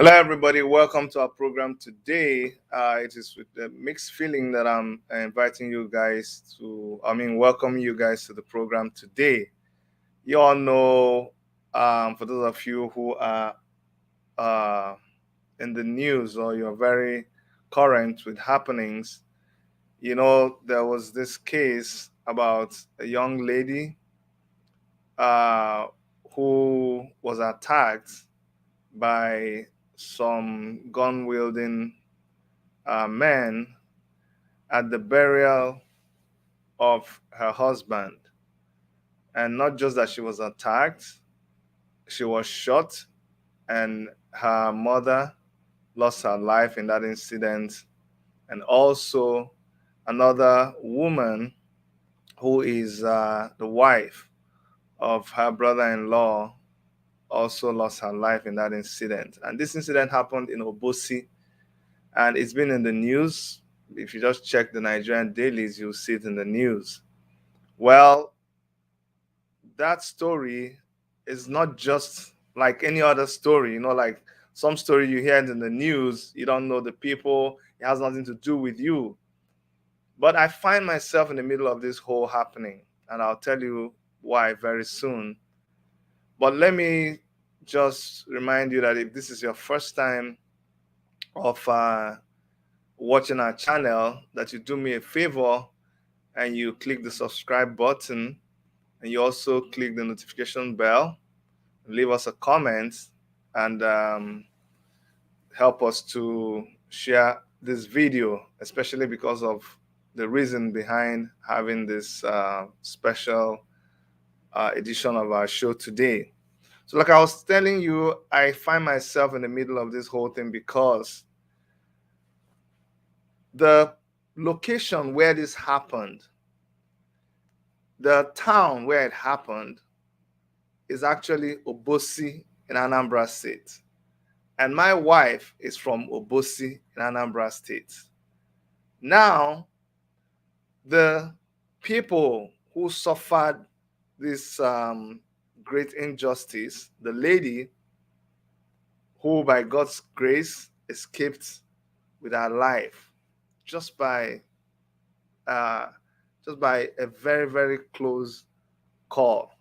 Hello, everybody. Welcome to our program today. It is with a mixed feeling that I'm inviting you guys welcome you guys to the program today. You all know, for those of you who are uh, in the news or you're very current with happenings, you know, there was this case about a young lady uh, who was attacked by some gun wielding men at the burial of her husband. And not just that she was attacked, she was shot, and her mother lost her life in that incident. And also, another woman who is the wife of her brother in law also lost her life in that incident. And this incident happened in Obosi, and it's been in the news. If you just check the Nigerian dailies, you'll see it in the news. Well, that story is not just like any other story, like some story you hear in the news, you don't know the people, it has nothing to do with you. But I find myself in the middle of this whole happening, and I'll tell you why very soon. But let me just remind you that if this is your first time of watching our channel, that you do me a favor and you click the subscribe button, and you also click the notification bell, leave us a comment, and help us to share this video, especially because of the reason behind having this special edition of our show today. So like I was telling you, I find myself in the middle of this whole thing because the location where this happened, the town where it happened, is actually Obosi in Anambra State. And my wife is from Obosi in Anambra State. Now, the people who suffered this great injustice, the lady who by God's grace escaped with her life just by a very, very close call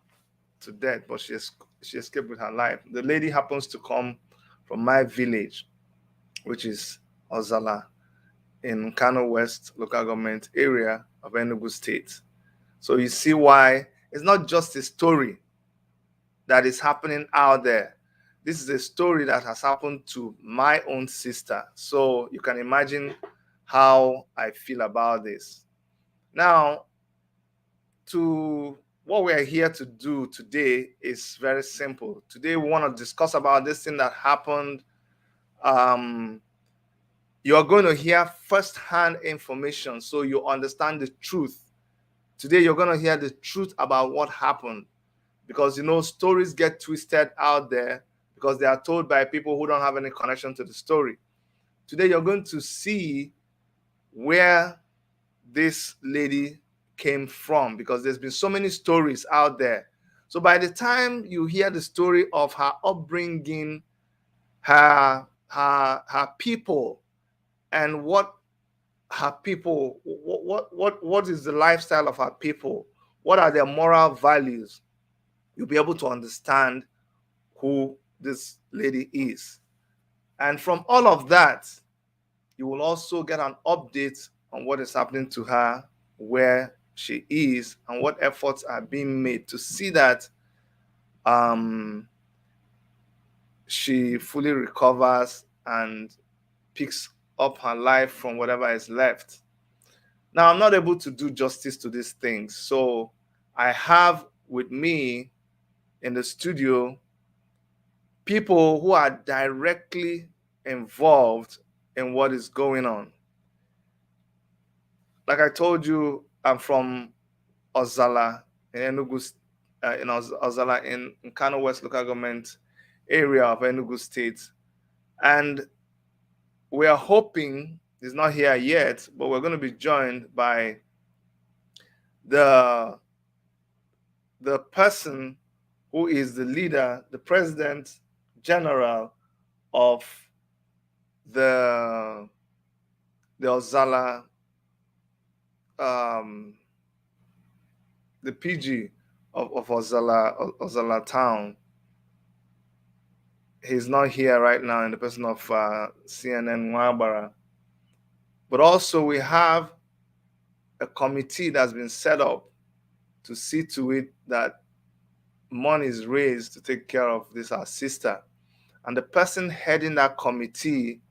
to death, but she escaped with her life. The lady happens to come from my village, which is Ozalla, in Nkanu West local government area of Enugu State. So you see why it's not just a story that is happening out there. This is a story that has happened to my own sister. So you can imagine how I feel about this. Now, what we're here to do today is very simple. Today we want to discuss about this thing that happened. You're going to hear first-hand information so you understand the truth. Today you're going to hear the truth about what happened, because stories get twisted out there because they are told by people who don't have any connection to the story. Today you're going to see where this lady came from, because there's been so many stories out there. So by the time you hear the story of her upbringing, her people, and what her people, what is the lifestyle of her people, what are their moral values, you'll be able to understand who this lady is. And from all of that, you will also get an update on what is happening to her, where she is, and what efforts are being made to see that she fully recovers and picks up her life from whatever is left. Now, I'm not able to do justice to these things, so I have with me in the studio people who are directly involved in what is going on. Like I told you, I'm from Ozalla in Enugu, in Ozalla in Nkanu West local government area of Enugu State, and we are hoping, it's not here yet, but we're going to be joined by the person who is the leader, the president general of the Ozalla, the PG of Ozalla town. He's not here right now in the person of CNN Nwabara. But also we have a committee that's been set up to see to it that money is raised to take care of this, our sister. And the person heading that committee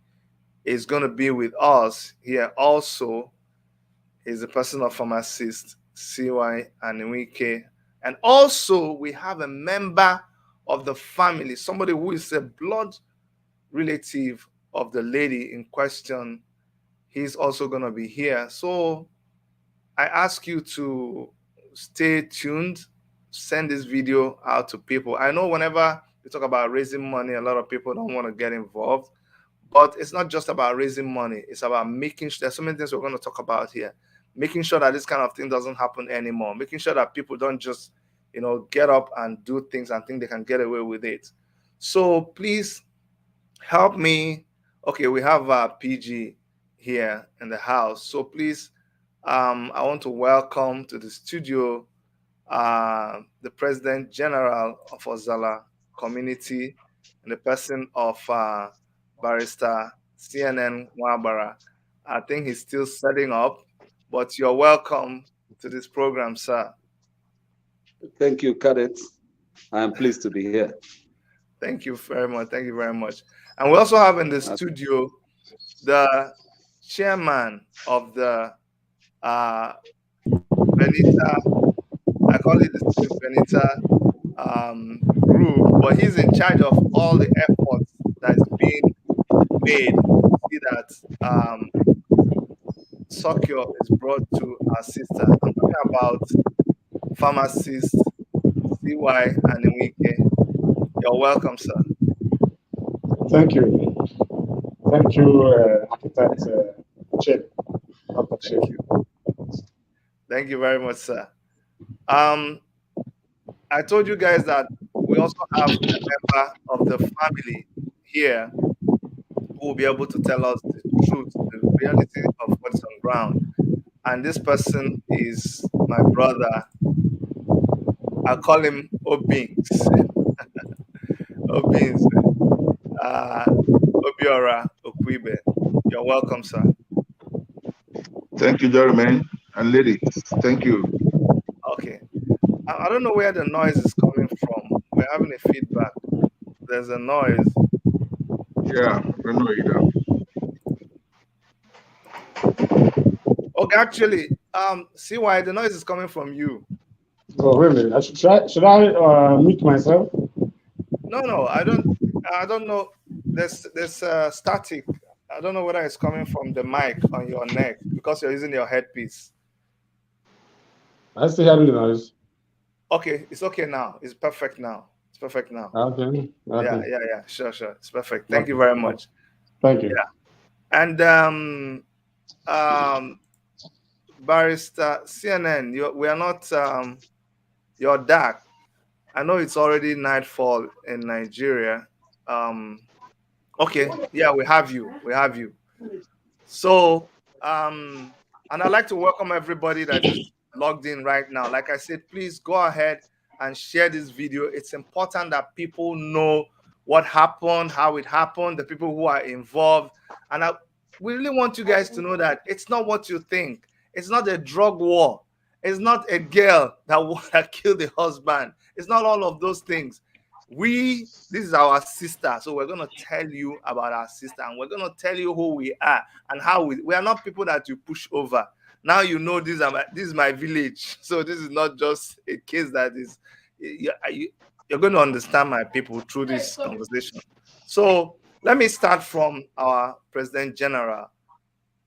is going to be with us here also. Is the person of pharmacist CY Anyaegbunam. And also we have a member of the family, somebody who is a blood relative of the lady in question. He's also going to be here. So I ask you to stay tuned, send this video out to people. I know whenever we talk about raising money, a lot of people don't want to get involved, but it's not just about raising money. It's about making sure, there's so many things we're going to talk about here, making sure that this kind of thing doesn't happen anymore, making sure that people don't just, get up and do things and think they can get away with it. So please help me. Okay, we have PG here in the house. So please, I want to welcome to the studio the President General of Ozalla Community in the person of Barrister CNN Nwabara. I think he's still setting up, but you're welcome to this program, sir. Thank you, Cadet. I am pleased to be here. Thank you very much. Thank you very much. And we also have in the studio the chairman of the Benita, I call it the Benita group, but he's in charge of all the efforts that is being made to see that succor is brought to our sister. I'm talking about pharmacist CY Anyaegbunam. You're welcome, sir. Thank you. Thank you, Architect Chidi. Thank you. Thank you very much, sir. I told you guys that we also have a member of the family here who will be able to tell us the truth, the reality of what's on ground. And this person is my brother. I call him Obings. Obings. Obiora Okwuibe. You're welcome, sir. Thank you, Jeremy and ladies. Thank you. Okay. I don't know where the noise is coming from. We're having a feedback. There's a noise. Yeah, I don't know either. Okay, actually, see why the noise is coming from you. Oh, really? Should I mute myself? No, I don't know. There's static. I don't know whether it's coming from the mic on your neck because you're using your headpiece. I still hear the noise. Okay, it's okay now. It's perfect now. It's perfect now. Okay. Yeah. Sure. It's perfect. Thank you very much. Thank you. Yeah. And Barrister CNN, we are not you're dark. I know it's already nightfall in Nigeria. Okay, yeah, we have you. So, and I'd like to welcome everybody that is logged in right now. Like I said, please go ahead and share this video. It's important that people know what happened, how it happened, the people who are involved. And we really want you guys to know that it's not what you think. It's not a drug war. It's not a girl that killed the husband. It's not all of those things. This is our sister, so we're going to tell you about our sister, and we're going to tell you who we are and how we are not people that you push over. Now you know this is my village, so this is not just a case that is you're going to understand my people through this conversation. So let me start from our President General.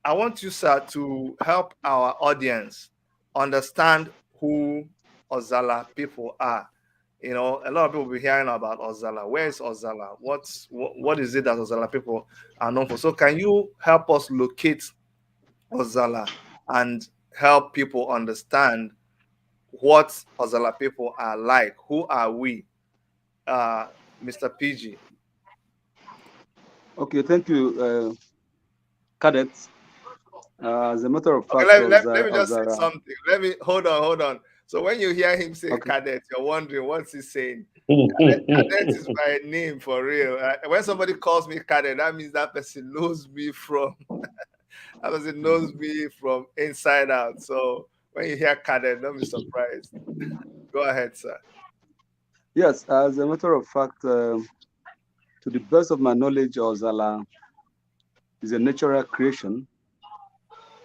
I want you, sir, to help our audience understand who Ozalla people are. A lot of people will be hearing about Ozalla. Where is Ozalla? What is it that Ozalla people are known for? So can you help us locate Ozalla and help people understand what Ozalla people are like? Who are we? Mr. PG. Okay, thank you, cadets. As a matter of fact, Okay, let me just say something. Let me hold on. So when you hear him say cadet, you're wondering what's he saying. Cadet is my name for real. When somebody calls me cadet, that means that person knows me from that person knows me from inside out. So when you hear cadet, don't be surprised. Go ahead, sir. Yes, as a matter of fact, to the best of my knowledge, Ozalla is a natural creation,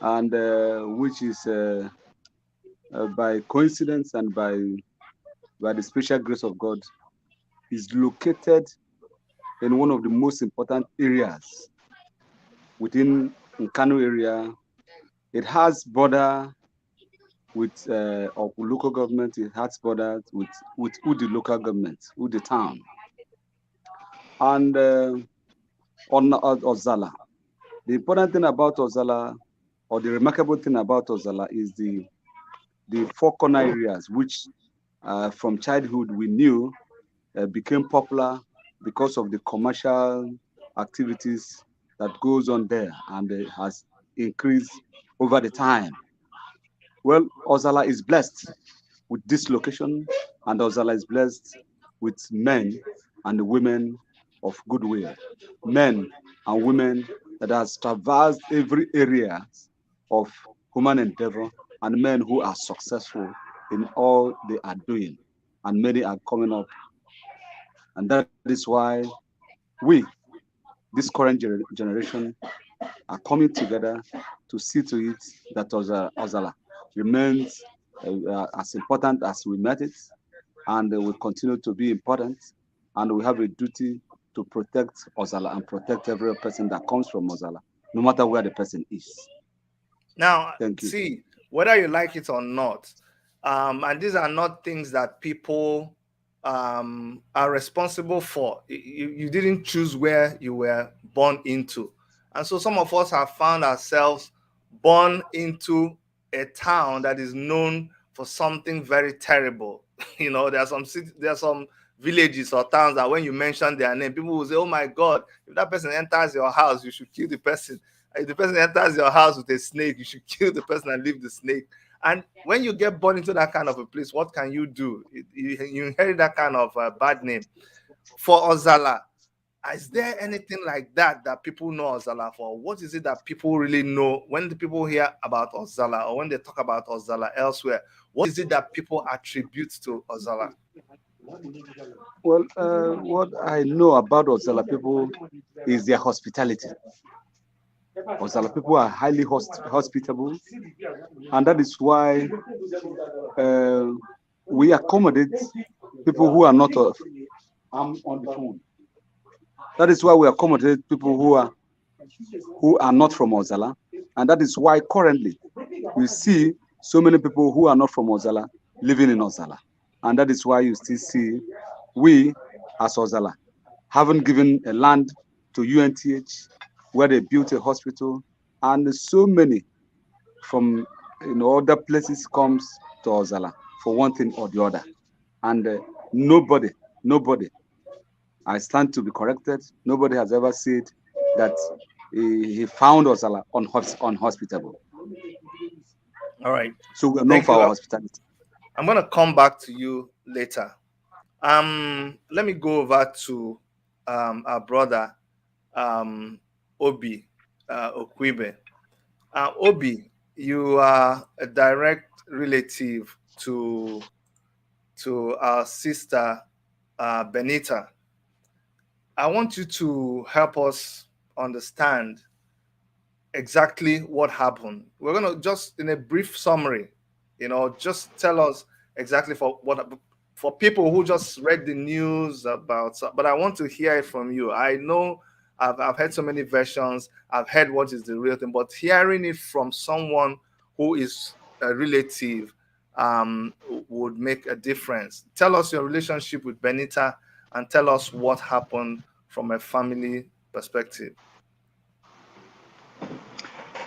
and which is by coincidence and by the special grace of God, is located in one of the most important areas within Nkanu area. It has border with of local government. It has border with Udi local government, Udi town, and on Ozalla. The important thing about Ozalla, or the remarkable thing about Ozalla, is the four corner areas, which from childhood we knew became popular because of the commercial activities that goes on there, and it has increased over the time. Well, Ozalla is blessed with this location, and Ozalla is blessed with men and women of goodwill, men and women that has traversed every area of human endeavor, and men who are successful in all they are doing, and many are coming up. And that is why we, this current generation, are coming together to see to it that Ozalla remains as important as we met it, and will continue to be important. And we have a duty to protect Ozalla and protect every person that comes from Ozalla, no matter where the person is. Now, Thank you. see, whether you like it or not, and these are not things that people are responsible for. You didn't choose where you were born into. And so some of us have found ourselves born into a town that is known for something very terrible. You know, there are some villages or towns that when you mention their name, people will say, oh my God, if that person enters your house, you should kill the person. If the person enters your house with a snake, you should kill the person and leave the snake. And when you get born into that kind of a place, what can you do? You inherit that kind of bad name. For Ozalla, is there anything like that people know Ozalla for? What is it that people really know when the people hear about Ozalla, or when they talk about Ozalla elsewhere? What is it that people attribute to Ozalla? Well, what I know about Ozalla people is their hospitality. Ozalla people are highly hospitable, and that is why we accommodate people who are not on the phone. That is why we accommodate people who are not from Ozalla, and that is why currently you see so many people who are not from Ozalla living in Ozalla, and that is why you still see we as Ozalla haven't given a land to UNTH where they built a hospital, and so many from other places comes to Ozalla for one thing or the other, and nobody, I stand to be corrected, nobody has ever said that he found Ozalla unhospitable. All right. So we are known for our hospitality. I'm going to come back to you later. Let me go over to our brother Obi Okwuibe. Obi, you are a direct relative to our sister Benita. I want you to help us understand exactly what happened. We're going to just, in a brief summary, just tell us exactly for people who just read the news about, but I want to hear it from you. I know I've heard so many versions. I've heard what is the real thing, but hearing it from someone who is a relative would make a difference. Tell us your relationship with Benita and tell us what happened from a family perspective.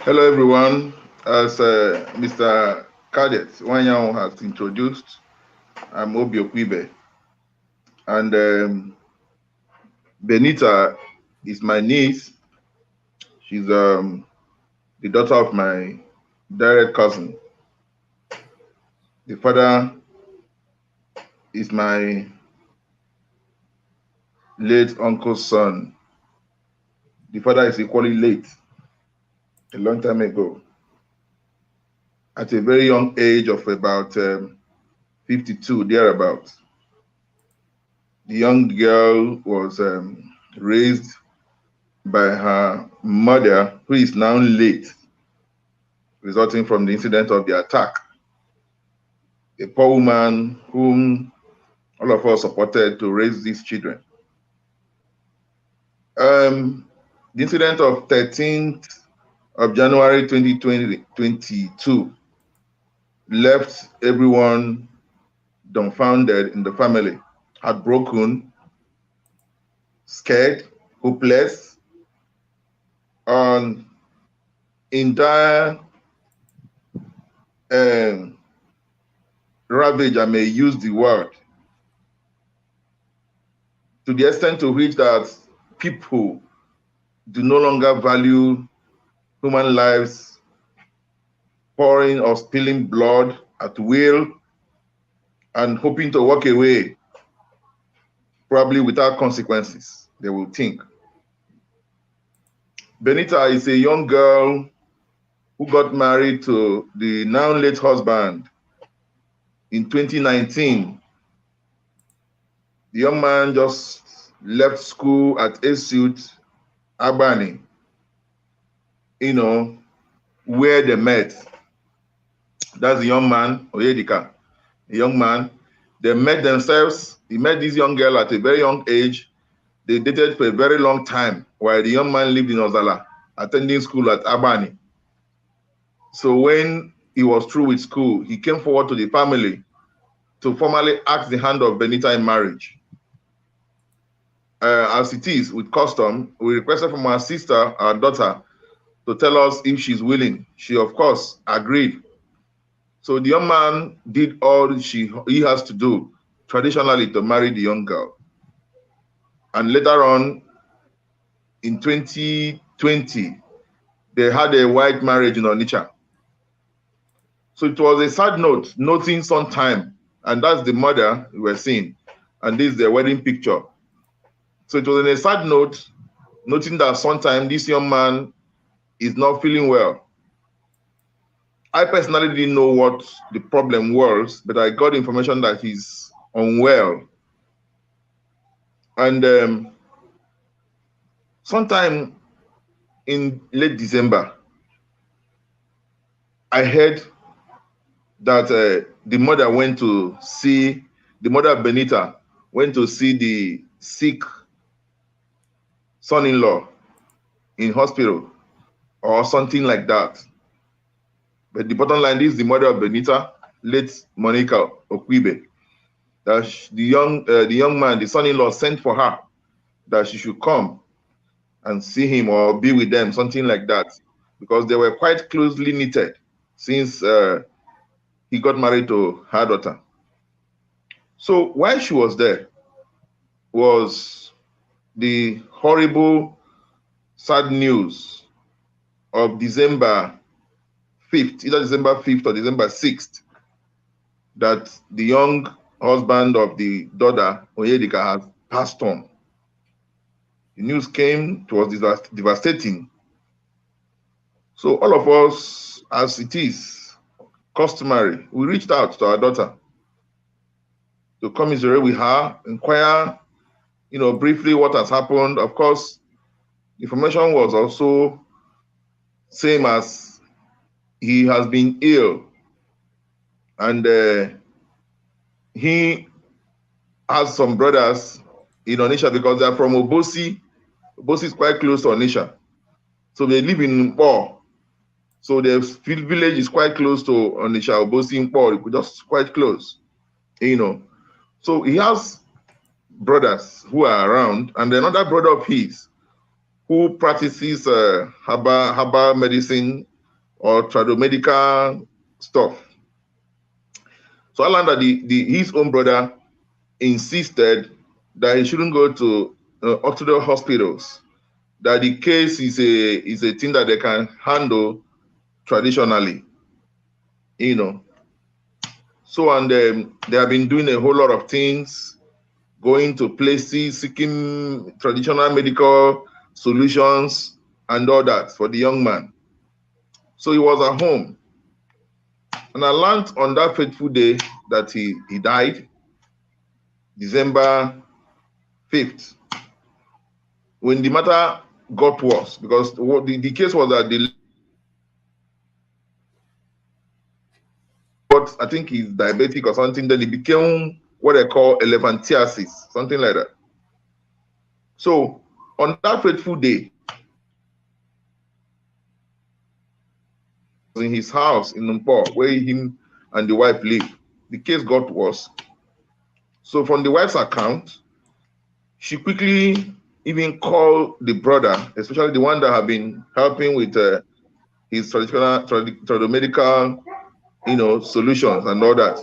Hello, everyone. As Mr. Cadet Nwanyanwu has introduced, I'm Obi Okwuibe. And Benita is my niece. She's the daughter of my direct cousin. The father is my late uncle's son. The father is equally late, a long time ago. At a very young age of about 52, thereabouts. The young girl was raised by her mother, who is now late, resulting from the incident of the attack. A poor woman whom all of us supported to raise these children. The incident of 13th of January 2022 left everyone dumbfounded in the family, heartbroken, scared, hopeless, and in dire ravage, I may use the word, to the extent to which that people do no longer value human lives, pouring or spilling blood at will and hoping to walk away, probably without consequences, they will think. Benita is a young girl who got married to the now late husband in 2019. The young man just left school at Esute, Albany, where they met. That's the young man, Oyedika, a young man. They met themselves. He met this young girl at a very young age. They dated for a very long time while the young man lived in Ozalla, attending school at Albany. So when he was through with school, he came forward to the family to formally ask the hand of Benita in marriage. As it is with custom, we requested from our sister, our daughter, to tell us if she's willing. She, of course, agreed. So the young man did all he has to do traditionally to marry the young girl. And later on, in 2020, they had a white marriage in Onitsha. So it was a sad note, noting some time, and that's the mother we were seeing, and this is the wedding picture. So it was a sad note, noting that sometime this young man is not feeling well. I personally didn't know what the problem was, but I got information that he's unwell. And sometime in late December, I heard that the mother of Benita went to see the sick son-in-law in hospital or something like that. But the bottom line is the mother of Benita, late Monica Okwuibe, that the young man, the son-in-law, sent for her that she should come and see him or be with them, something like that, because they were quite closely knitted since he got married to her daughter. So while she was there was the horrible, sad news of December 5th, either December 5th or December 6th, that the young husband of the daughter, Oyedika, has passed on. The news came, it was devastating. So all of us, as it is customary, we reached out to our daughter to commiserate with her, inquire, briefly what has happened. Of course, information was also same as he has been ill, and he has some brothers in Onitsha because they're from Obosi. Obosi is quite close to Onitsha, so they live in Nkanu. So the village is quite close to Onitsha, Obosi, Nkanu, just quite close, So he has brothers who are around, and another brother of his who practices herbal medicine or tradomedical stuff. So I learned that his own brother insisted that he shouldn't go to orthodox hospitals that the case is a thing that they can handle traditionally, you know. So, and they have been doing a whole lot of things, going to places, seeking traditional medical solutions and all that for the young man. So he was at home. And I learned on that fateful day that he died, December 5th, when the matter got worse, because the case was that I think he's diabetic or something, then it became what they call elephantiasis, something like that. So on that fateful day, in his house in Inlaw, where him and the wife live, the case got worse. So from the wife's account, she quickly even called the brother, especially the one that had been helping with his traditional medical, you know, solutions and all that,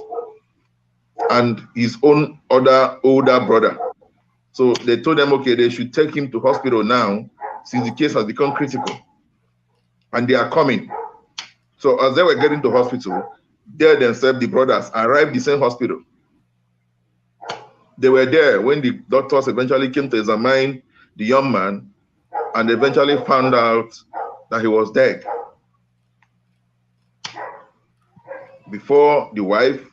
and his own other older brother. So they told them, okay, they should take him to hospital now, since the case has become critical, and they are coming. So as they were getting to hospital, they themselves, the brothers, arrived the same hospital. They were there when the doctors eventually came to examine the young man, and eventually found out that he was dead. Before the wife,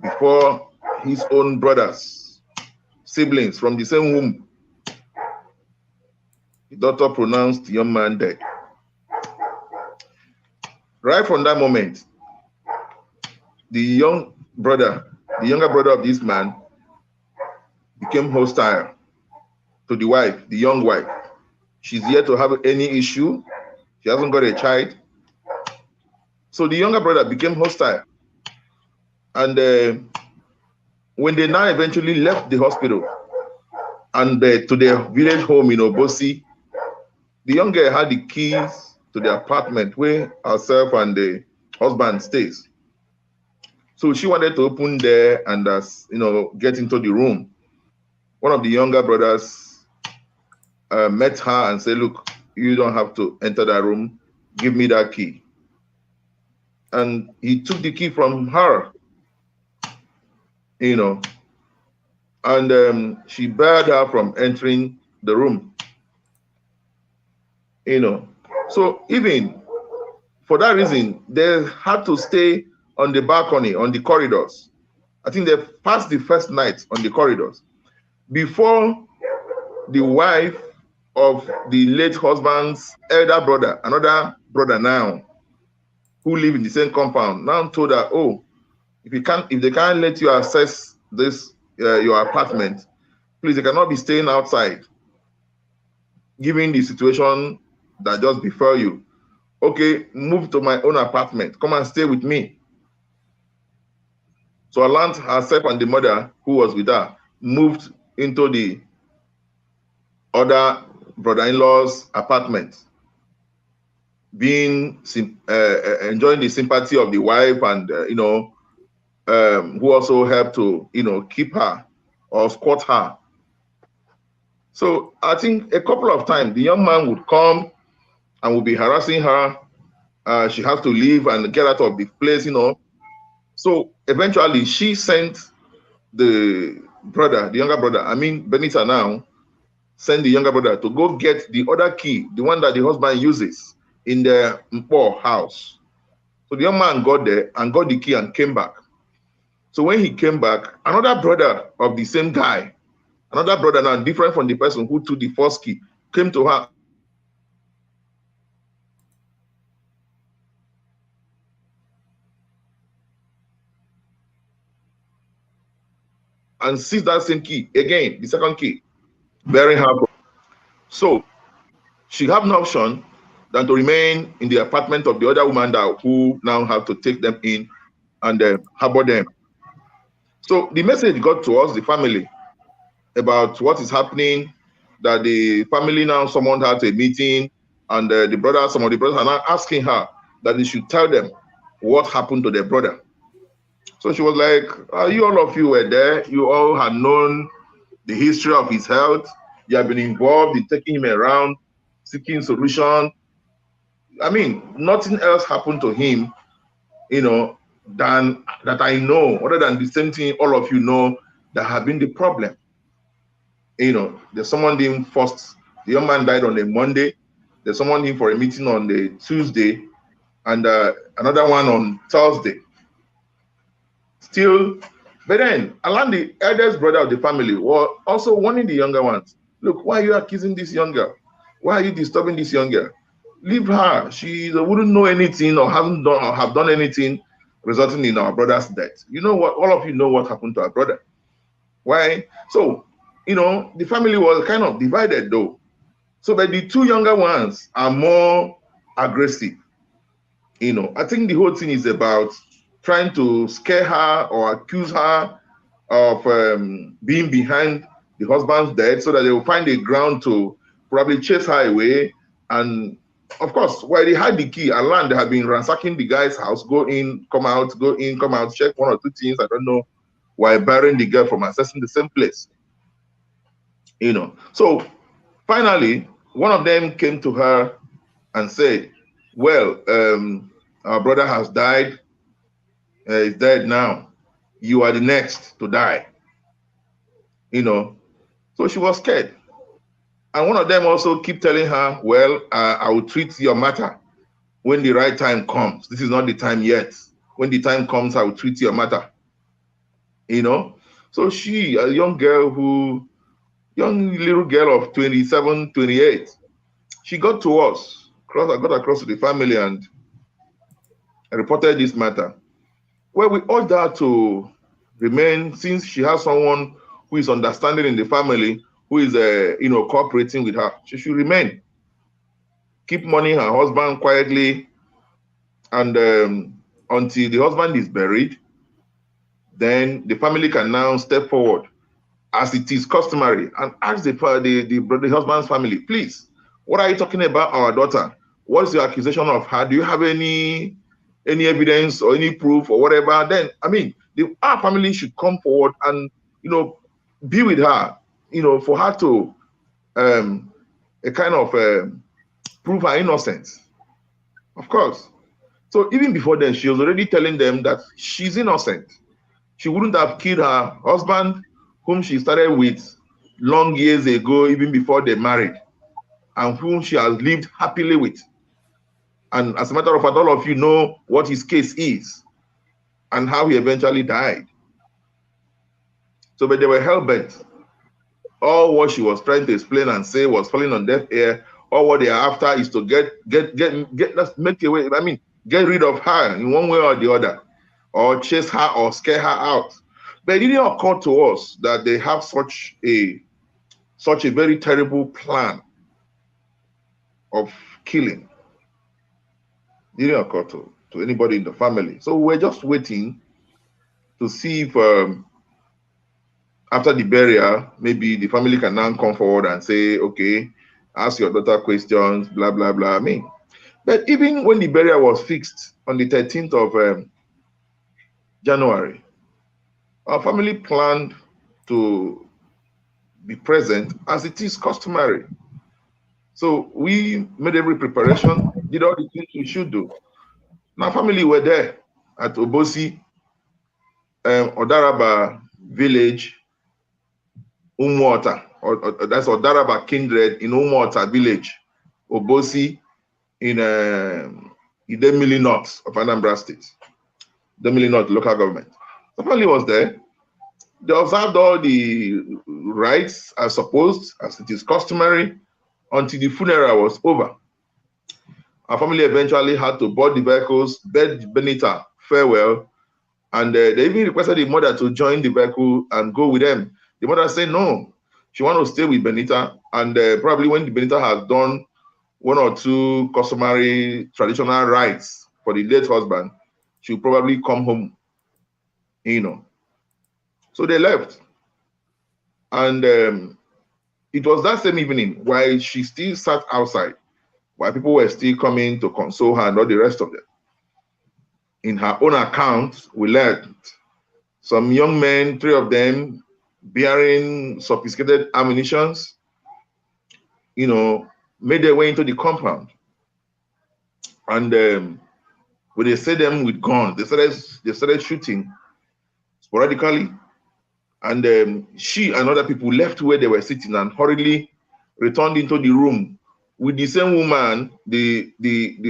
before his own brothers, siblings from the same womb, the doctor pronounced the young man dead. Right from that moment, the younger brother of this man became hostile to the wife, the young wife. She's yet to have any issue. She hasn't got a child. So the younger brother became hostile. And when they now eventually left the hospital and to their village home in Obosi, the young girl had the keys to the apartment where herself and the husband stays. So she wanted to open there and get into the room. One of the younger brothers met her and said, look, you don't have to enter that room. Give me that key. And he took the key from her, you know, and she barred her from entering the room, you know. So even for that reason, they had to stay on the balcony, on the corridors. I think they passed the first night on the corridors before the wife of the late husband's elder brother, another brother now, who live in the same compound, now told her, oh, if they can't let you access this your apartment, please, they cannot be staying outside, given the situation that just befell you. Okay, move to my own apartment. Come and stay with me. So Alant herself and the mother who was with her moved into the other brother-in-law's apartment, being enjoying the sympathy of the wife, and who also helped to keep her or squat her. So I think a couple of times the young man would come and would be harassing her. She has to leave and get out of the place, you know. So eventually she sent the younger brother, I mean Benita now, sent the younger brother to go get the other key, the one that the husband uses in the Nkanu house. So the young man got there and got the key and came back. So when he came back, another brother of the same guy, another brother now different from the person who took the first key, came to her and seized that same key again, the second key, bearing her. So she had no option than to remain in the apartment of the other woman who now have to take them in and harbor them. So the message got to us, the family, about what is happening, that the family now summoned her to a meeting, and some of the brothers are now asking her that they should tell them what happened to their brother. So she was like, you all of you were there, you all had known the history of his health, you have been involved in taking him around, seeking solution. I mean, nothing else happened to him, you know, than that I know, other than the same thing all of you know that have been the problem. You know, there's someone him first, the young man died on a Monday. There's someone him for a meeting on the Tuesday, and another one on Thursday. Still, but then Alan, the eldest brother of the family, was also warning the younger ones. Look, why are you accusing this young girl? Why are you disturbing this young girl? Leave her. She wouldn't know anything or haven't done or have done anything resulting in our brother's death. You know what? All of you know what happened to our brother. Why? So, you know, the family was kind of divided though. So, but the two younger ones are more aggressive. You know, I think the whole thing is about trying to scare her or accuse her of being behind the husband's death so that they will find a ground to probably chase her away. And of course, while they had the key and land, they had been ransacking the guy's house, go in, come out, check one or two things, I don't know, while barring the girl from accessing the same place. You know, so finally, one of them came to her and said, well, our brother has died. He's dead now. You are the next to die. You know, so she was scared. And one of them also keep telling her, well, I will treat your matter when the right time comes. This is not the time yet. When the time comes, I will treat your matter. You know, so she, a young little girl of 27, 28, she got to us, got across to the family and reported this matter. Well, we urged her to remain, since she has someone who is understanding in the family, who is, you know, cooperating with her. She should remain. Keep mourning her husband quietly, and until the husband is buried, then the family can now step forward, as it is customary, and ask the husband's family, please, what are you talking about our daughter? What is your accusation of her? Do you have any evidence or any proof or whatever? Then, I mean, our family should come forward and, you know, be with her, you know, for her to a kind of prove her innocence. Of course. So even before then, she was already telling them that she's innocent. She wouldn't have killed her husband, whom she started with long years ago, even before they married, and whom she has lived happily with. And as a matter of fact, all of you know what his case is and how he eventually died. So, but they were hell-bent. All what she was trying to explain and say was falling on deaf ear. All what they are after is to make away. I mean, get rid of her in one way or the other, or chase her or scare her out. But it didn't occur to us that they have such a very terrible plan of killing. It didn't occur to anybody in the family. So we're just waiting to see if after the burial, maybe the family can now come forward and say, okay, ask your daughter questions, blah, blah, blah. I mean, but even when the burial was fixed on the 13th of January, our family planned to be present as it is customary. So we made every preparation, did all the things we should do. My family were there at Obosi, Odaraba village, Umuota, or that's Odaraba kindred in Umuota village, Obosi in Idemili North of Anambra State, Idemili North local government. The family was there. They observed all the rites as supposed, as it is customary, until the funeral was over. Our family eventually had to board the vehicles, bid Benita farewell, and they even requested the mother to join the vehicle and go with them. The mother said no, she wanted to stay with Benita, and probably when Benita has done one or two customary traditional rites for the late husband, she'll probably come home, you know. So they left, and it was that same evening while she still sat outside, while people were still coming to console her and all the rest of them. In her own account, we learned some young men, 3 of them, bearing sophisticated ammunitions, you know, made their way into the compound. And when they see them with guns, they started shooting sporadically. And she and other people left where they were sitting and hurriedly returned into the room with the same woman, the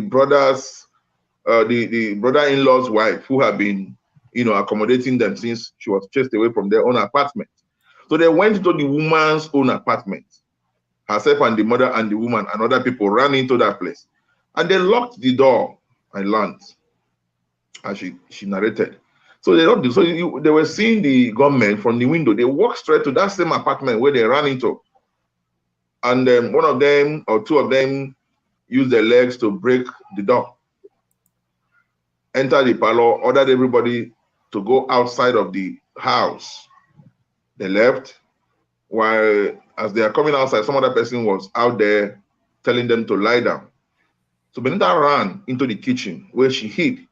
brother's the brother-in-law's wife, who had been, accommodating them since she was chased away from their own apartment. So they went into the woman's own apartment. Herself and the mother and the woman and other people ran into that place, and they locked the door. I learned, as she narrated. So they don't do. So they were seeing the gunmen from the window. They walked straight to that same apartment where they ran into, and one of them or two of them used their legs to break the door, entered the parlor, ordered everybody to go outside of the house. They left, while as they are coming outside, some other person was out there telling them to lie down. So Benita ran into the kitchen where she hid.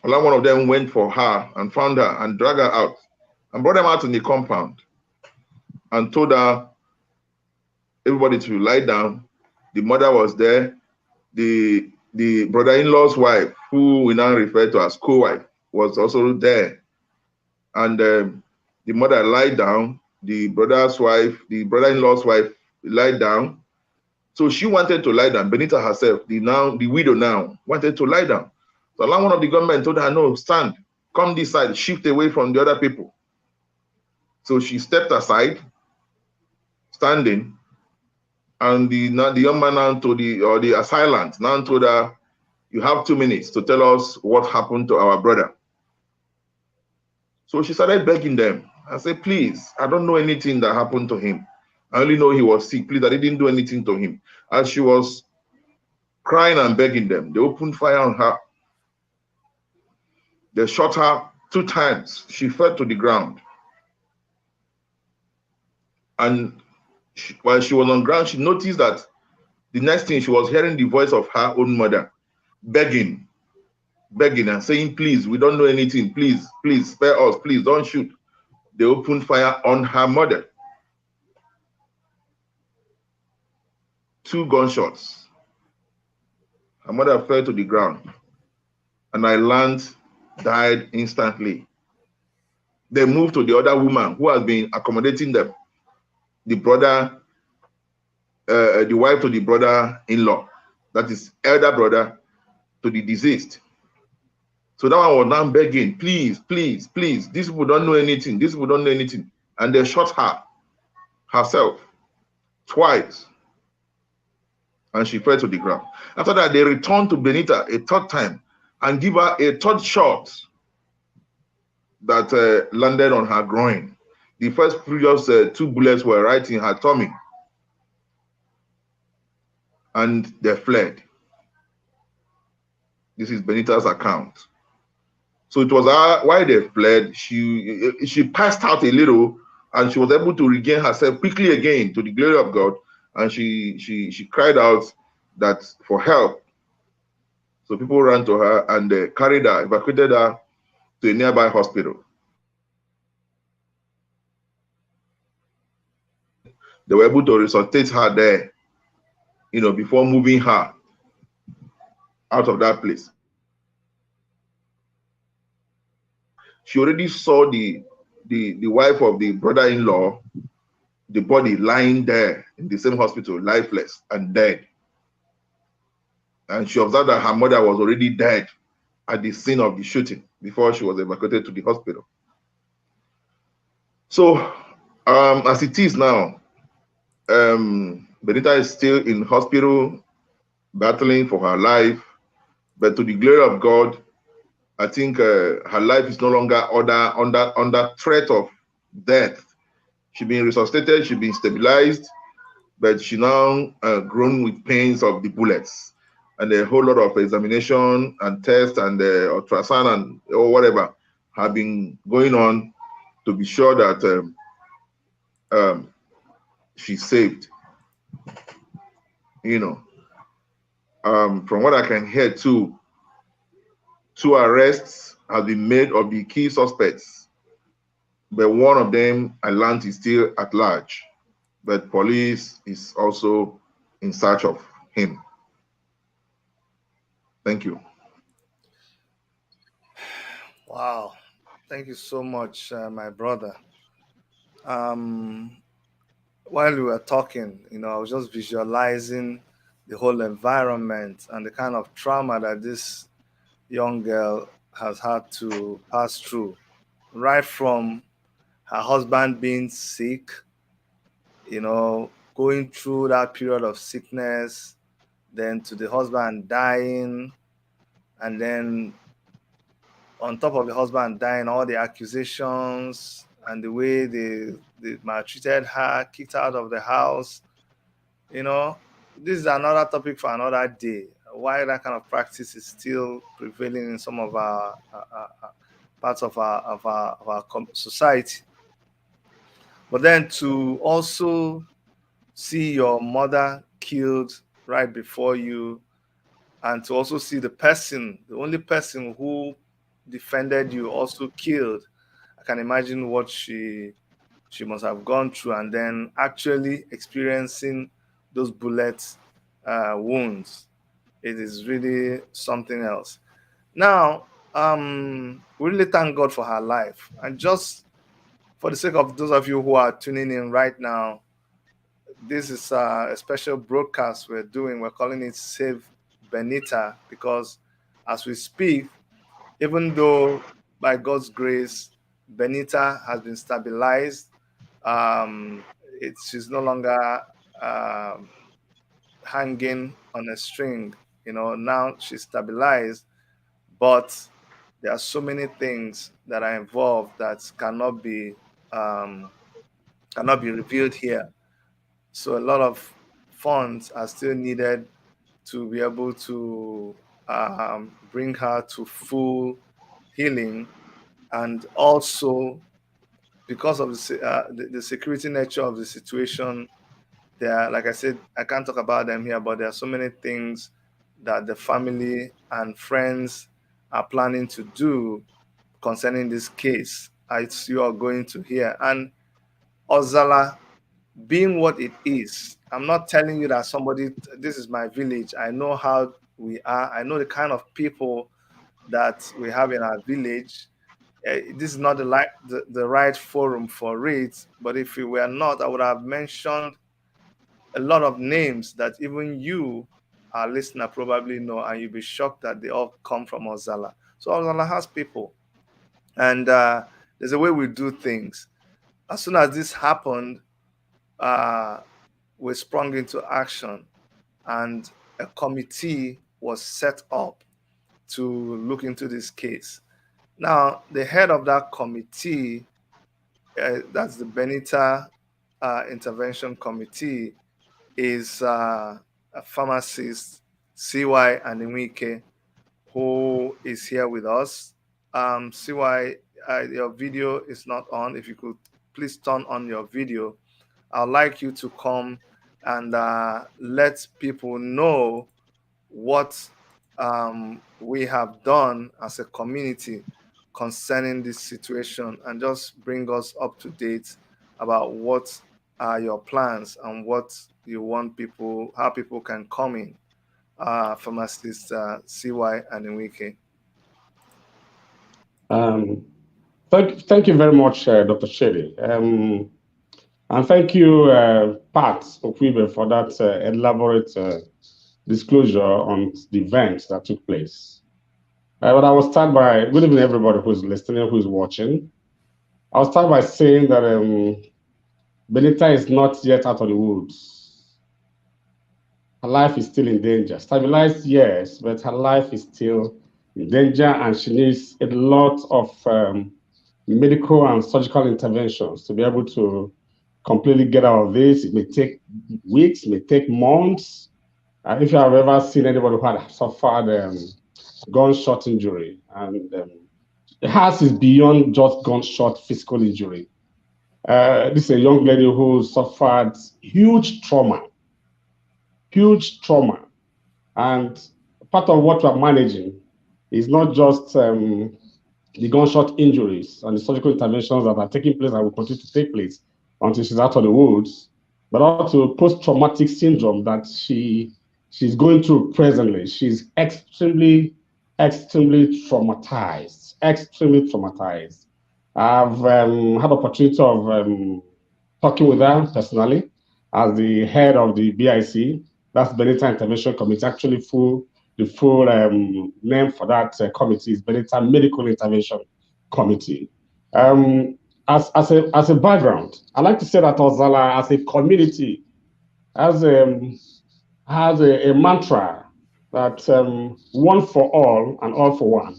Along one of them went for her and found her and dragged her out and brought them out in the compound and told her, everybody to lie down. The mother was there. The brother-in-law's wife, who we now refer to as co-wife, was also there. And the mother lied down. The brother-in-law's wife lied down. So she wanted to lie down. Benita herself, the widow now, wanted to lie down. So along one of the gunmen told her, no, stand, come this side, shift away from the other people. So she stepped aside, standing, and the young man now told the assailant now told her, you have 2 minutes to tell us what happened to our brother. So she started begging them. I said, please, I don't know anything that happened to him. I only know he was sick. Please, I didn't do anything to him. As she was crying and begging them, they opened fire on her. They shot her 2 times. She fell to the ground. And while she was on ground, she noticed that the next thing she was hearing the voice of her own mother, begging and saying, please, we don't know anything. Please, please spare us. Please don't shoot. They opened fire on her mother. 2 gunshots. Her mother fell to the ground. And Ireland died instantly. They moved to the other woman who has been accommodating them. The brother, the wife to the brother-in-law, that is elder brother to the deceased. So that one was now begging, please, please, please, these people don't know anything, these people don't know anything. And they shot her, herself, twice. And she fell to the ground. After that, they returned to Benita a 3rd time and give her a 3rd shot that landed on her groin. The first previous 2 bullets were right in her tummy. And they fled. This is Benita's account. So it was while they fled, she passed out a little and she was able to regain herself quickly again to the glory of God. And she cried out that for help. So people ran to her and they carried her, evacuated her to a nearby hospital. They were able to resuscitate her there, before moving her out of that place. She already saw the wife of the brother-in-law, the body lying there in the same hospital, lifeless and dead. And she observed that her mother was already dead at the scene of the shooting before she was evacuated to the hospital. So, as it is now, Benita is still in hospital battling for her life, but to the glory of God, I think her life is no longer under threat of death. She's been resuscitated, she's been stabilized, but she now grown with pains of the bullets, and a whole lot of examination and tests and ultrasound and or whatever have been going on to be sure that she's saved. From what I can hear too, 2 arrests have been made of the key suspects, but one of them, I learned, is still at large. But police is also in search of him. Thank you. Wow. Thank you so much, my brother. While we were talking, I was just visualizing the whole environment and the kind of trauma that this young girl has had to pass through, right from her husband being sick, going through that period of sickness, then to the husband dying, and then on top of the husband dying, all the accusations and the way they maltreated her, kicked her out of the house. This is another topic for another day. Why that kind of practice is still prevailing in some of our parts of our society. But then to also see your mother killed right before you, and to also see the only person who defended you, also killed. I can imagine what she must have gone through, and then actually experiencing those bullet wounds. It is really something else. Now, we really thank God for her life. And just for the sake of those of you who are tuning in right now, this is a special broadcast we're doing. We're calling it Save Benita, because as we speak, even though by God's grace, Benita has been stabilized, she's no longer hanging on a string. Now she's stabilized, but there are so many things that are involved that cannot be revealed here. So a lot of funds are still needed to be able to bring her to full healing, and also because of the security nature of the situation. There, like I said, I can't talk about them here, but there are so many things that the family and friends are planning to do concerning this case, as you are going to hear. And Ozalla being what it is, I'm not telling you that this is my village. I know how we are. I know the kind of people that we have in our village. This is not the right forum for it, but if it were not, I would have mentioned a lot of names that even you, our listener, probably know, and you'll be shocked that they all come from Ozalla. So Ozalla has people, and there's a way we do things. As soon as this happened, we sprung into action, and a committee was set up to look into this case. Now, the head of that committee, that's the Benita Intervention Committee, is a pharmacist, CY Anyaegbunam, who is here with us. CY, your video is not on. If you could please turn on your video. I'd like you to come and let people know what we have done as a community concerning this situation, and just bring us up to date about what are your plans and what you want how people can come in. Pharmacist CY Anyaegbunam. Thank you very much, Dr. Chidi. And thank you, Pat Okwuibe, for that elaborate disclosure on the events that took place. But I will start by, good evening everybody who's listening, who's watching. I'll start by saying that Benita is not yet out of the woods. Her life is still in danger. Stabilized, yes, but her life is still in danger, and she needs a lot of medical and surgical interventions to be able to completely get out of this. It may take weeks, it may take months. If you have ever seen anybody who had suffered gunshot injury, and hers is beyond just gunshot physical injury. This is a young lady who suffered huge trauma, and part of what we're managing is not just the gunshot injuries and the surgical interventions that are taking place and will continue to take place until she's out of the woods. but also post-traumatic syndrome that she's going through presently. She's extremely traumatized, extremely traumatized. I've had the opportunity of talking with her personally as the head of the BIC, that's Benita Intervention Committee. Actually, the full name for that committee is Benita Medical Intervention Committee. As a background, I like to say that Ozala as a community has a mantra that one for all and all for one.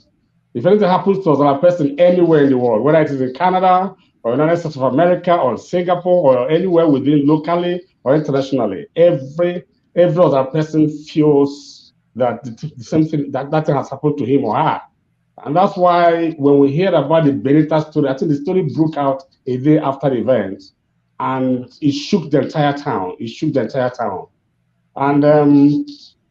If anything happens to Ozala person anywhere in the world, whether it is in Canada or United States of America or Singapore or anywhere within locally or internationally, every other person feels that the same thing that thing has happened to him or her. And that's why when we hear about the Benita story, I think the story broke out a day after the event, and it shook the entire town. It shook the entire town. And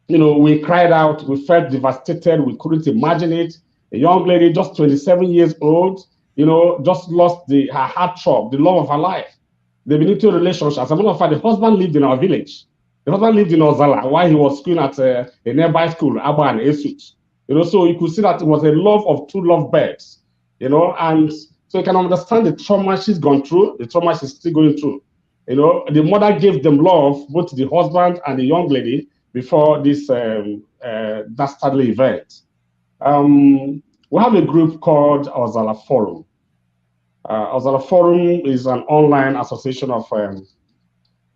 we cried out. We felt devastated. We couldn't imagine it. A young lady, just 27 years old, just lost her heartthrob, the love of her life. They've been into a relationship. As a matter of fact, the husband lived in our village. The husband lived in Ozalla while he was schooling at a nearby school, Abba and Esut. So you could see that it was a love of two lovebirds, and so you can understand the trauma she's gone through, the trauma she's still going through. The mother gave them love, both the husband and the young lady, before this dastardly event. We have a group called Ozalla Forum. Ozalla Forum is an online association of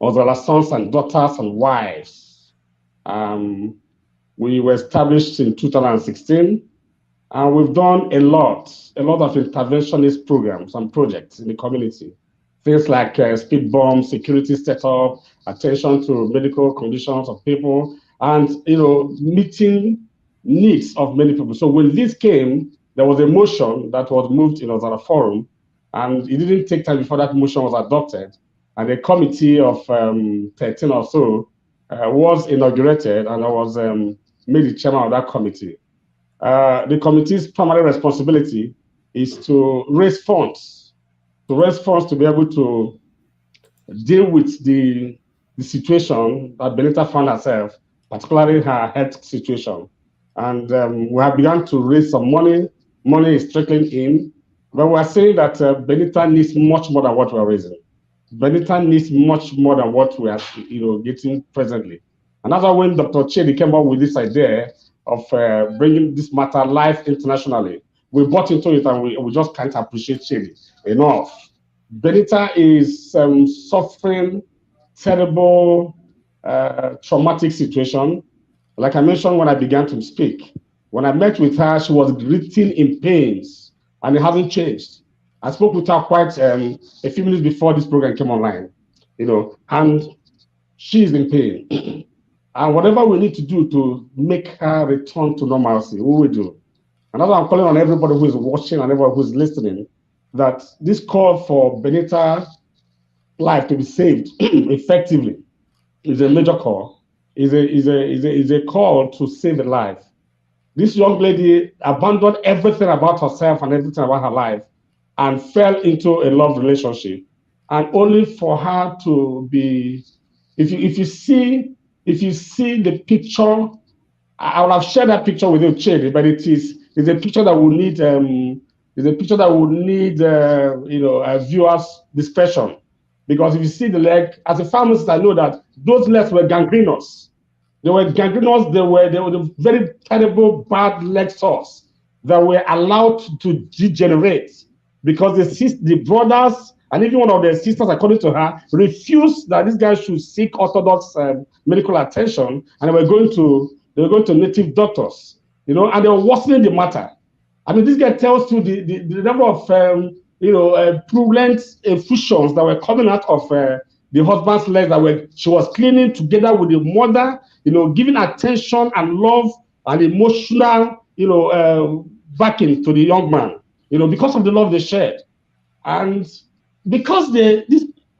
Ozalla sons and daughters and wives. We were established in 2016, and we've done a lot of interventionist programs and projects in the community. Things like speed bomb, security setup, attention to medical conditions of people, and meeting needs of many people. So when this came, there was a motion that was moved in Ozalla Forum, and it didn't take time before that motion was adopted, and a committee of 13 or so was inaugurated, and I was made the chairman of that committee. The committee's primary responsibility is to raise funds, to be able to deal with the situation that Benita found herself, particularly her health situation. And we have begun to raise some money. Money is trickling in, but we're saying that Benita needs much more than what we're raising. Benita needs much more than what we are, getting presently. And that's why when Dr. Chidi came up with this idea of bringing this matter live internationally, we bought into it, and we just can't appreciate Chidi enough. Benita is suffering terrible, traumatic situation. Like I mentioned when I began to speak, when I met with her, she was written in pains, and it hasn't changed. I spoke with her quite a few minutes before this program came online, and she's in pain. And whatever we need to do to make her return to normalcy, we will do. And that's why I'm calling on everybody who is watching and everybody who is listening, that this call for Benita's life to be saved effectively is a major call, is a call to save a life. This young lady abandoned everything about herself and everything about her life and fell into a love relationship. And only for her to be, if you see the picture, I would have shared that picture with you, Chidi, but it's a picture that will need viewers' discretion. Because if you see the leg, as a pharmacist, I know that those legs were gangrenous. They were gangrenous. They were the very terrible, bad leg sores that were allowed to degenerate because the brothers and even one of their sisters, according to her, refused that this guy should seek orthodox medical attention, and they were going to native doctors, and they were worsening the matter. I mean, this guy tells you the number of purulent effusions that were coming out of the husband's legs she was cleaning together with the mother, giving attention and love and emotional, backing to the young man, because of the love they shared. And because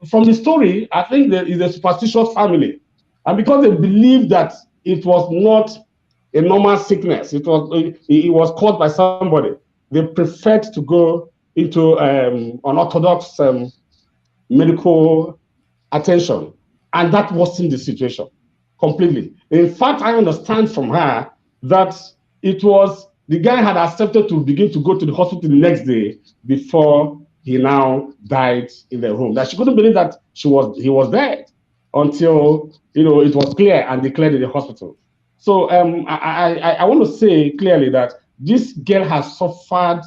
from the story, I think there is a superstitious family. And because they believe that it was not a normal sickness, it was caused by somebody, they preferred to go into unorthodox medical attention. And that worsened the situation completely. In fact, I understand from her that it was the guy had accepted to begin to go to the hospital the next day before he now died in the home. That she couldn't believe that he was dead until it was clear and declared in the hospital. So I want to say clearly that this girl has suffered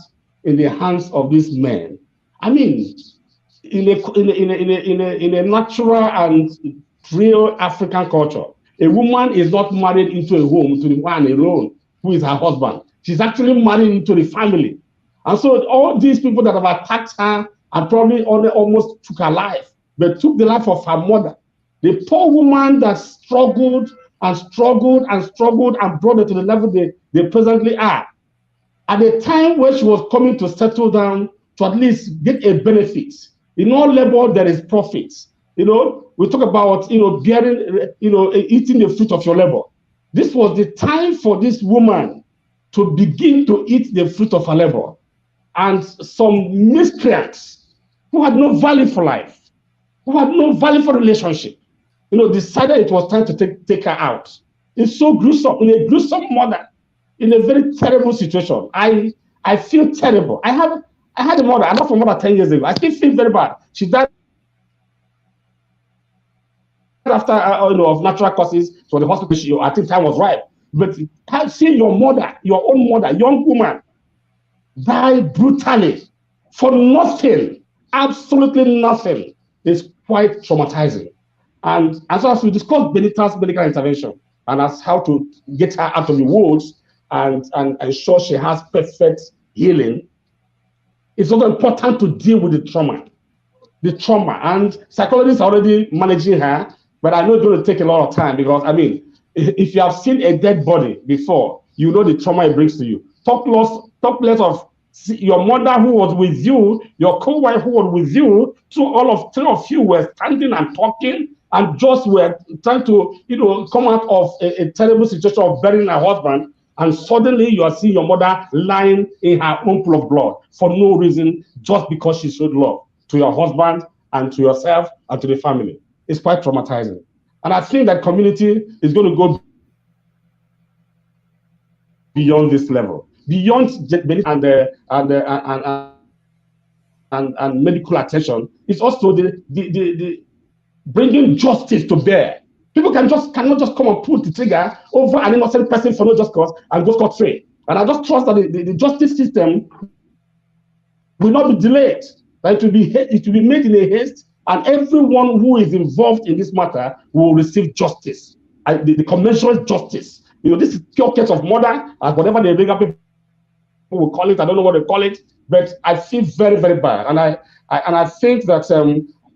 in the hands of these men. I mean, in a natural and real African culture, a woman is not married into a home to the man alone who is her husband. She's actually married into the family. And so all these people that have attacked her and probably almost took her life, but took the life of her mother. The poor woman that struggled and struggled and struggled and brought her to the level they presently are. At the time when she was coming to settle down to at least get a benefit, in all labor there is profit. We talk about bearing, eating the fruit of your labor. This was the time for this woman to begin to eat the fruit of her labor. And some miscreants who had no value for life, who had no value for relationship, decided it was time to take her out. It's so gruesome, in a gruesome mother, in a very terrible situation. I feel terrible. I had a mother, I lost my mother 10 years ago. I still feel very bad. She died after of natural causes. So the hospital, I think time was right. But seeing your mother, your own mother, young woman, die brutally for nothing, absolutely nothing, is quite traumatizing. And as we discussed Benita's medical intervention and as how to get her out of the woods and ensure she has perfect healing, it's also important to deal with the trauma. And psychologists are already managing her, but I know it's going to take a lot of time because, if you have seen a dead body before, you know the trauma it brings to you. Talk less of your mother who was with you, your co-wife who was with you, three of you were standing and talking and just were trying to, come out of a terrible situation of burying her husband, and suddenly you are seeing your mother lying in her own pool of blood for no reason, just because she showed love to your husband and to yourself and to the family. It's quite traumatizing. And I think that community is going to go beyond this level, beyond and medical attention. It's also the bringing justice to bear. People cannot just come and pull the trigger over an innocent person for no just cause and go scot-free. And I just trust that the justice system will not be delayed. That it will be made in a haste, and everyone who is involved in this matter will receive justice, the commensurate justice. This is pure case of murder, and whatever they bring up, people will call it. I don't know what they call it, but I feel very, very bad, and I think that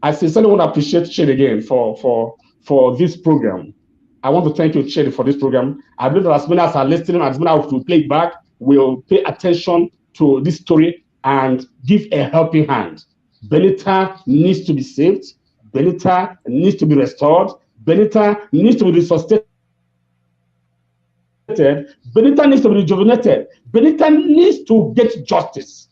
I sincerely want to appreciate Chidi again for this program. I want to thank you, Chidi, for this program. I believe that as many as are listening, as many as will play it back, will pay attention to this story and give a helping hand. Benita needs to be saved. Benita needs to be restored. Benita needs to be resuscitated. Benita needs to be rejuvenated. Benita needs to get justice.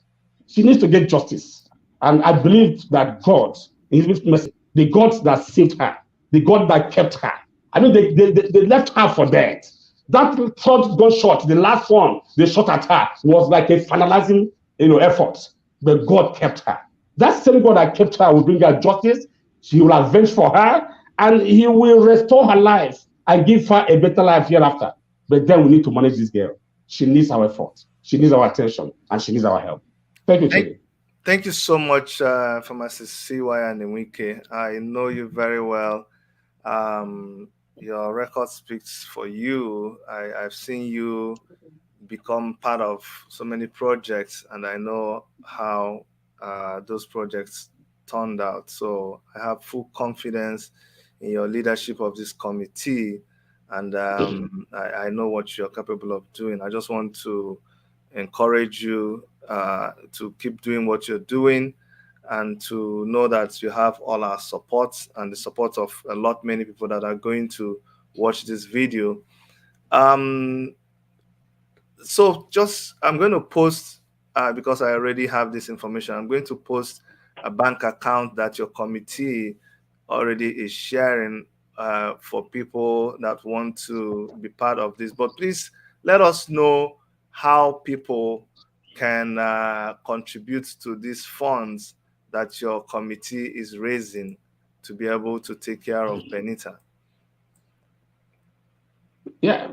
She needs to get justice. And I believe that God, in His mercy, the God that saved her, the God that kept her, they left her for dead. That third gunshot, the last one they shot at her, was like a finalizing effort. But God kept her. That same God that kept her will bring her justice. He will avenge for her, and He will restore her life and give her a better life hereafter. But then we need to manage this girl. She needs our effort. She needs our attention, and she needs our help. Thank you, Chidi. Thank you so much, Pharmacist C.Y. Anyaegbunam. I know you very well. Your record speaks for you. I've seen you become part of so many projects, and I know how those projects turned out. So I have full confidence in your leadership of this committee, and I know what you're capable of doing. I just want to encourage you to keep doing what you're doing, and to know that you have all our support and the support of many people that are going to watch this video. So I'm going to post, because I already have this information, I'm going to post a bank account that your committee already is sharing for people that want to be part of this. But please let us know how people can contribute to these funds that your committee is raising to be able to take care of Benita. Yeah,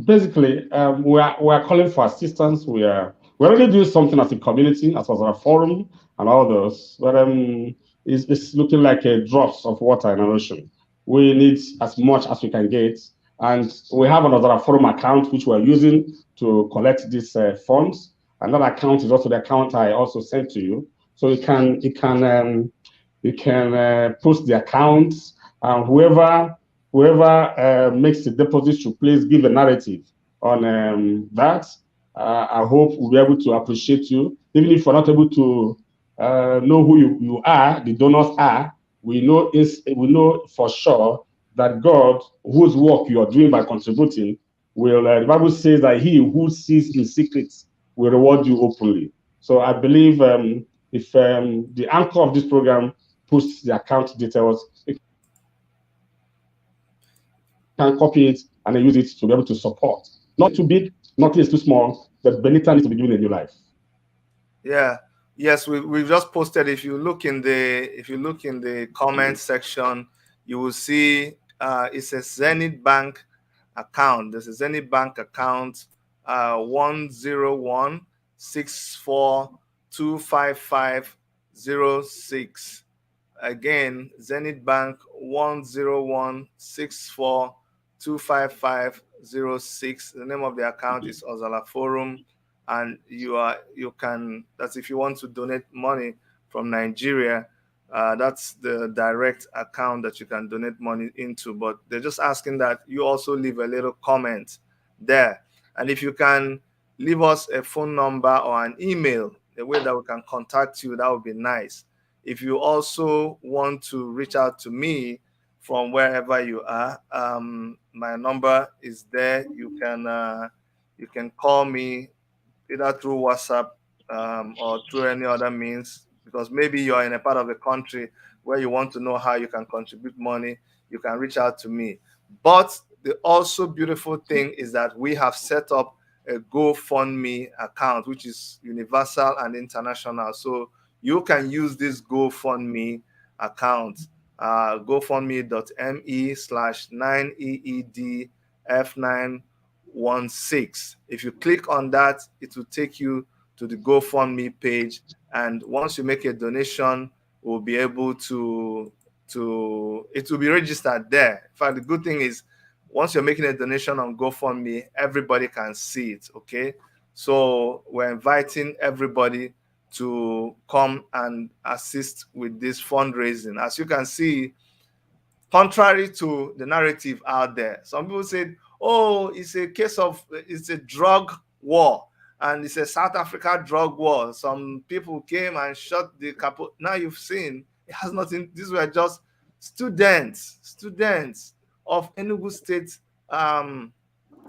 basically, we are calling for assistance. We're already doing something as a community, as a forum, and all those. But it's looking like a drops of water in an ocean. We need as much as we can get, and we have another forum account which we're using to collect these funds. And that account is also the account I also sent to you, so you can post the accounts, and whoever makes the deposit should please give a narrative on that. I hope we'll be able to appreciate you, even if we're not able to know who you are, the donors are. We know for sure that God, whose work you are doing by contributing, will. The Bible says that He who sees in secret will reward you openly. So I believe if the anchor of this program posts the account details, you can copy it and then use it to be able to support. Not too big, nothing is too small, but Benita needs to be given a new life. Yeah. Yes, we've just posted. If you look in the comment section, you will see it's a Zenith Bank account. There's a Zenith Bank account 10164255006. Again, Zenith Bank 10164255006. The name of the account is Ozalla Forum, and that's if you want to donate money from Nigeria. That's the direct account that you can donate money into. But they're just asking that you also leave a little comment there, and if you can leave us a phone number or an email, the way that we can contact you, that would be nice. If you also want to reach out to me from wherever you are, my number is there. You can call me either through WhatsApp or through any other means, because maybe you're in a part of the country where you want to know how you can contribute money. You can reach out to me. But the also beautiful thing is that we have set up a GoFundMe account, which is universal and international. So you can use this GoFundMe account, gofundme.me/9EEDF916. If you click on that, it will take you to the GoFundMe page. And once you make a donation, we'll be able to it will be registered there. In fact, the good thing is once you're making a donation on GoFundMe, everybody can see it, okay? So we're inviting everybody to come and assist with this fundraising. As you can see, contrary to the narrative out there, some people said, oh, it's a drug war, and it's a South Africa drug war. Some people came and shot the couple. Now you've seen it has nothing. These were just students of Enugu State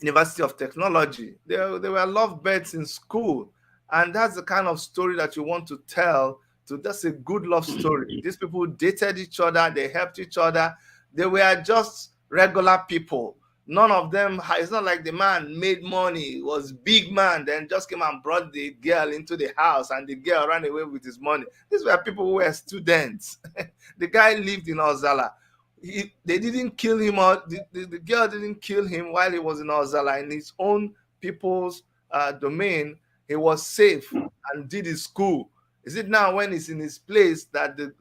University of Technology. They were lovebirds in school. And that's the kind of story that you want to tell. That's a good love story. These people dated each other. They helped each other. They were just regular people. None of them, it's not like the man made money, was big man, then just came and brought the girl into the house and the girl ran away with his money. These were people who were students. The guy lived in Ozalla. They didn't kill him, or the girl didn't kill him while he was in Ozalla. In his own people's domain, he was safe and did his school. Is it now when he's in his place that the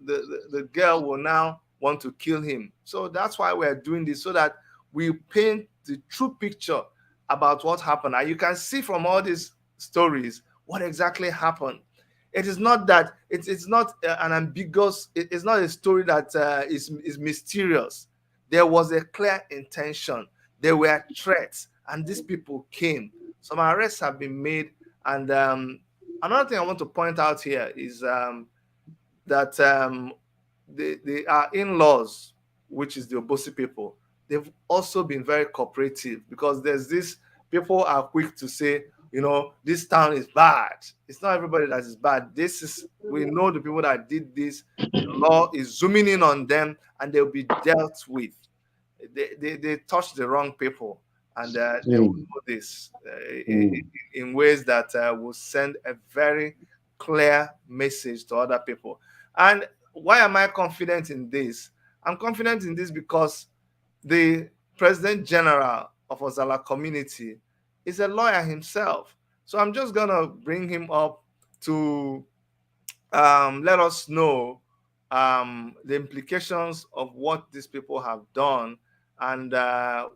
girl will now want to kill him? So that's why we're doing this, so that we paint the true picture about what happened. And you can see from all these stories what exactly happened. It is not that it's not an ambiguous. It's not a story that is mysterious. There was a clear intention. There were threats, and these people came. Some arrests have been made. And another thing I want to point out here is that our in-laws, which is the Obosi people, they've also been very cooperative, because there's this, people are quick to say, this town is bad. It's not everybody that is bad. We know the people that did this. The law is zooming in on them, and they'll be dealt with. They touched the wrong people, and they will know this in ways that will send a very clear message to other people. And why am I confident in this? I'm confident in this because the President General of Ozalla community is a lawyer himself. So I'm just gonna bring him up to let us know the implications of what these people have done, and how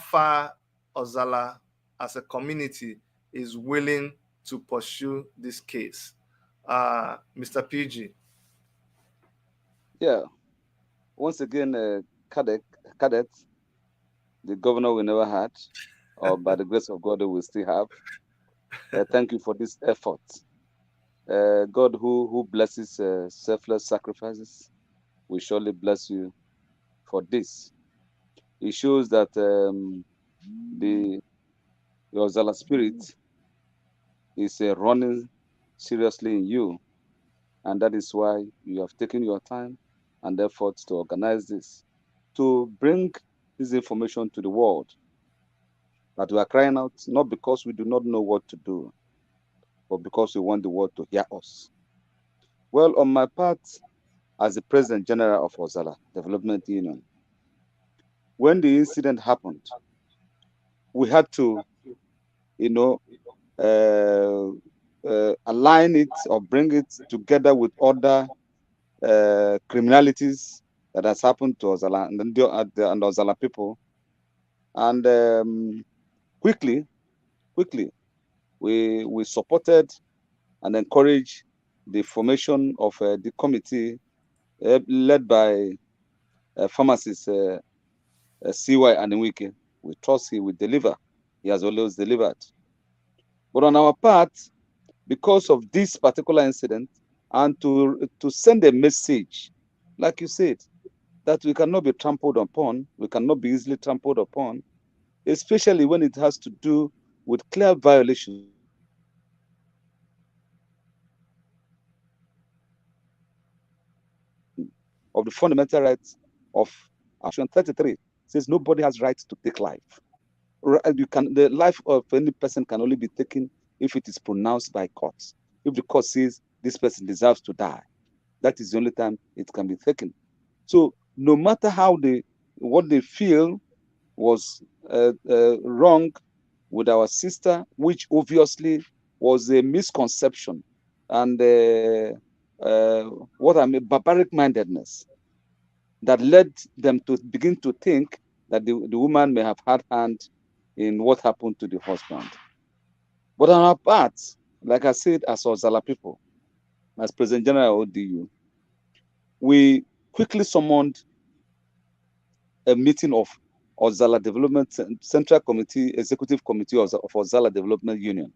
far Ozalla as a community is willing to pursue this case. Mr. PG. Yeah. Once again, cadet, the governor we never had, or by the grace of God, we will still have. Thank you for this effort. God who blesses selfless sacrifices will surely bless you for this. It shows that the Ozalla spirit is running seriously in you, and that is why you have taken your time and effort to organize this, to bring this information to the world, that we are crying out not because we do not know what to do, but because we want the world to hear us. Well, on my part, as the President General of Ozalla Development Union, when the incident happened, we had to, align it or bring it together with other criminalities that has happened to Ozalla and Ozalla people. And quickly, we supported and encouraged the formation of the committee led by pharmacist CY Anyaegbunam. We trust he will deliver. He has always delivered. But on our part, because of this particular incident, and to send a message, like you said, that we cannot be trampled upon, we cannot be easily trampled upon, especially when it has to do with clear violation of the fundamental rights of Section 33. Says nobody has rights to take life. The life of any person can only be taken if it is pronounced by courts. If the court says this person deserves to die, that is the only time it can be taken. So no matter what they feel was wrong with our sister, which obviously was a misconception and barbaric mindedness that led them to begin to think that the woman may have had hand in what happened to the husband. But on our part, like I said, as Ozalla people, as President General ODU, we quickly summoned a meeting of Ozalla Development Central Committee, Executive Committee of Ozalla Development Union.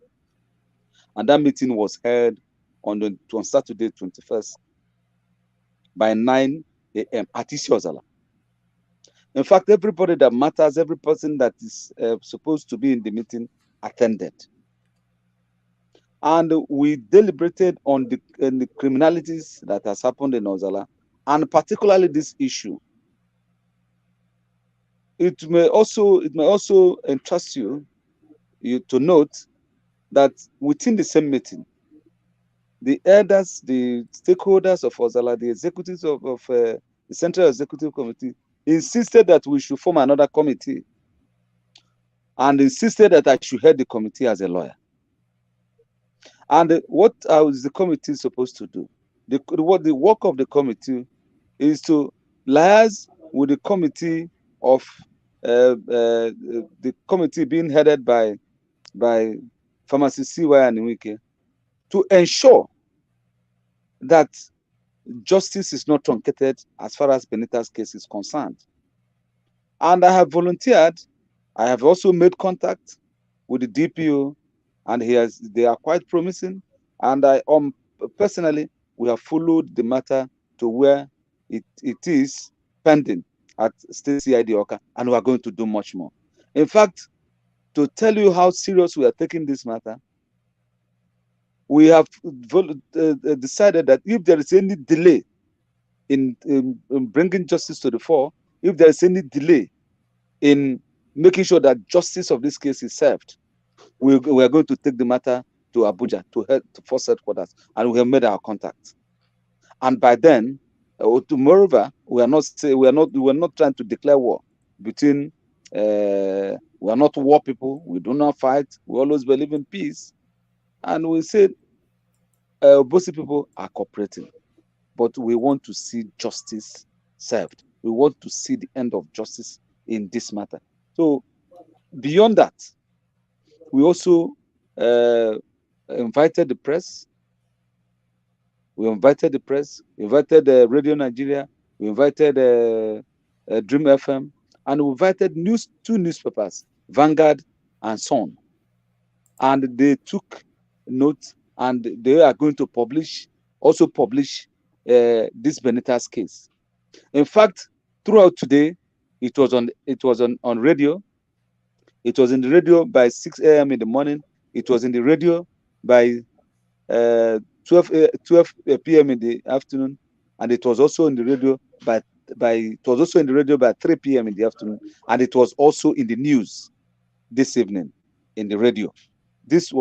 And that meeting was held on Saturday, 21st, by 9 a.m. at Ozalla. In fact, everybody that matters, every person that is supposed to be in the meeting attended. And we deliberated on the criminalities that has happened in Ozalla, and particularly this issue. It may also interest you to note that within the same meeting, the elders, the stakeholders of Ozalla, the executives of the Central Executive Committee insisted that we should form another committee, and insisted that I should head the committee as a lawyer. And what is the committee supposed to do? The work of the committee is to liaise with the committee of the committee being headed by pharmacist CY Anyaegbunam to ensure that justice is not truncated as far as Benita's case is concerned. And I have volunteered. I have also made contact with the DPO, and they are quite promising. And I personally, we have followed the matter to where it is pending at State CID Oka, and we are going to do much more. In fact, to tell you how serious we are taking this matter. We have decided that if there is any delay in bringing justice to the fore, if there is any delay in making sure that justice of this case is served, we are going to take the matter to Abuja to force headquarters, and we have made our contact. And by then, moreover, we are not trying to declare war between. We are not war people. We do not fight. We always believe in peace, and we said Obosi people are cooperating, but we want to see justice served. We want to see the end of justice in this matter. So beyond that, we also invited the press. We invited the press. We invited Radio Nigeria. We invited Dream FM, and we invited two newspapers, Vanguard and Sun. And they took note, and they are going to publish this Benita's case. In fact, throughout today, it was on radio. It was in the radio by 6 a.m. in the morning. It was in the radio by 12 p.m. in the afternoon, and it was also in the radio by 3 p.m. in the afternoon, and it was also in the news this evening in the radio. This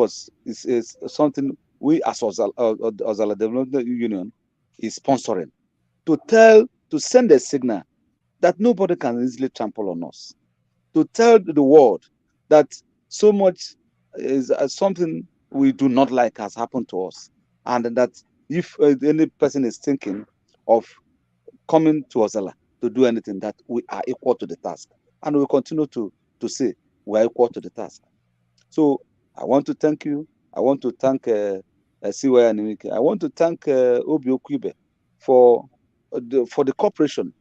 is something we as Ozalla Development Union is sponsoring to send a signal that nobody can easily trample on us, to tell the world that so much is something we do not like has happened to us, and that if any person is thinking of coming to Ozalla to do anything, that we are equal to the task, and we continue to say we are equal to the task. So I want to thank you. I want to thank CY Anamike. I want to thank Obi Okwuibe for the cooperation.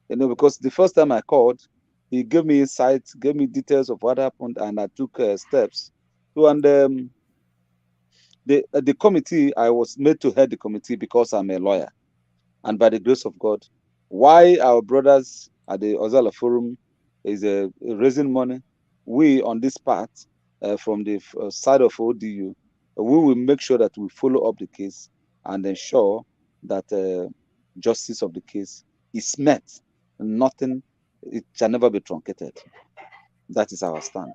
Because the first time I called, he gave me insights, gave me details of what happened, and I took steps. So, and the committee, I was made to head the committee because I'm a lawyer, and by the grace of God, why our brothers at the Ozalla Forum is raising money, we on this part from the side of ODU, we will make sure that we follow up the case and ensure that justice of the case is met. Nothing, it shall never be truncated. That is our stand.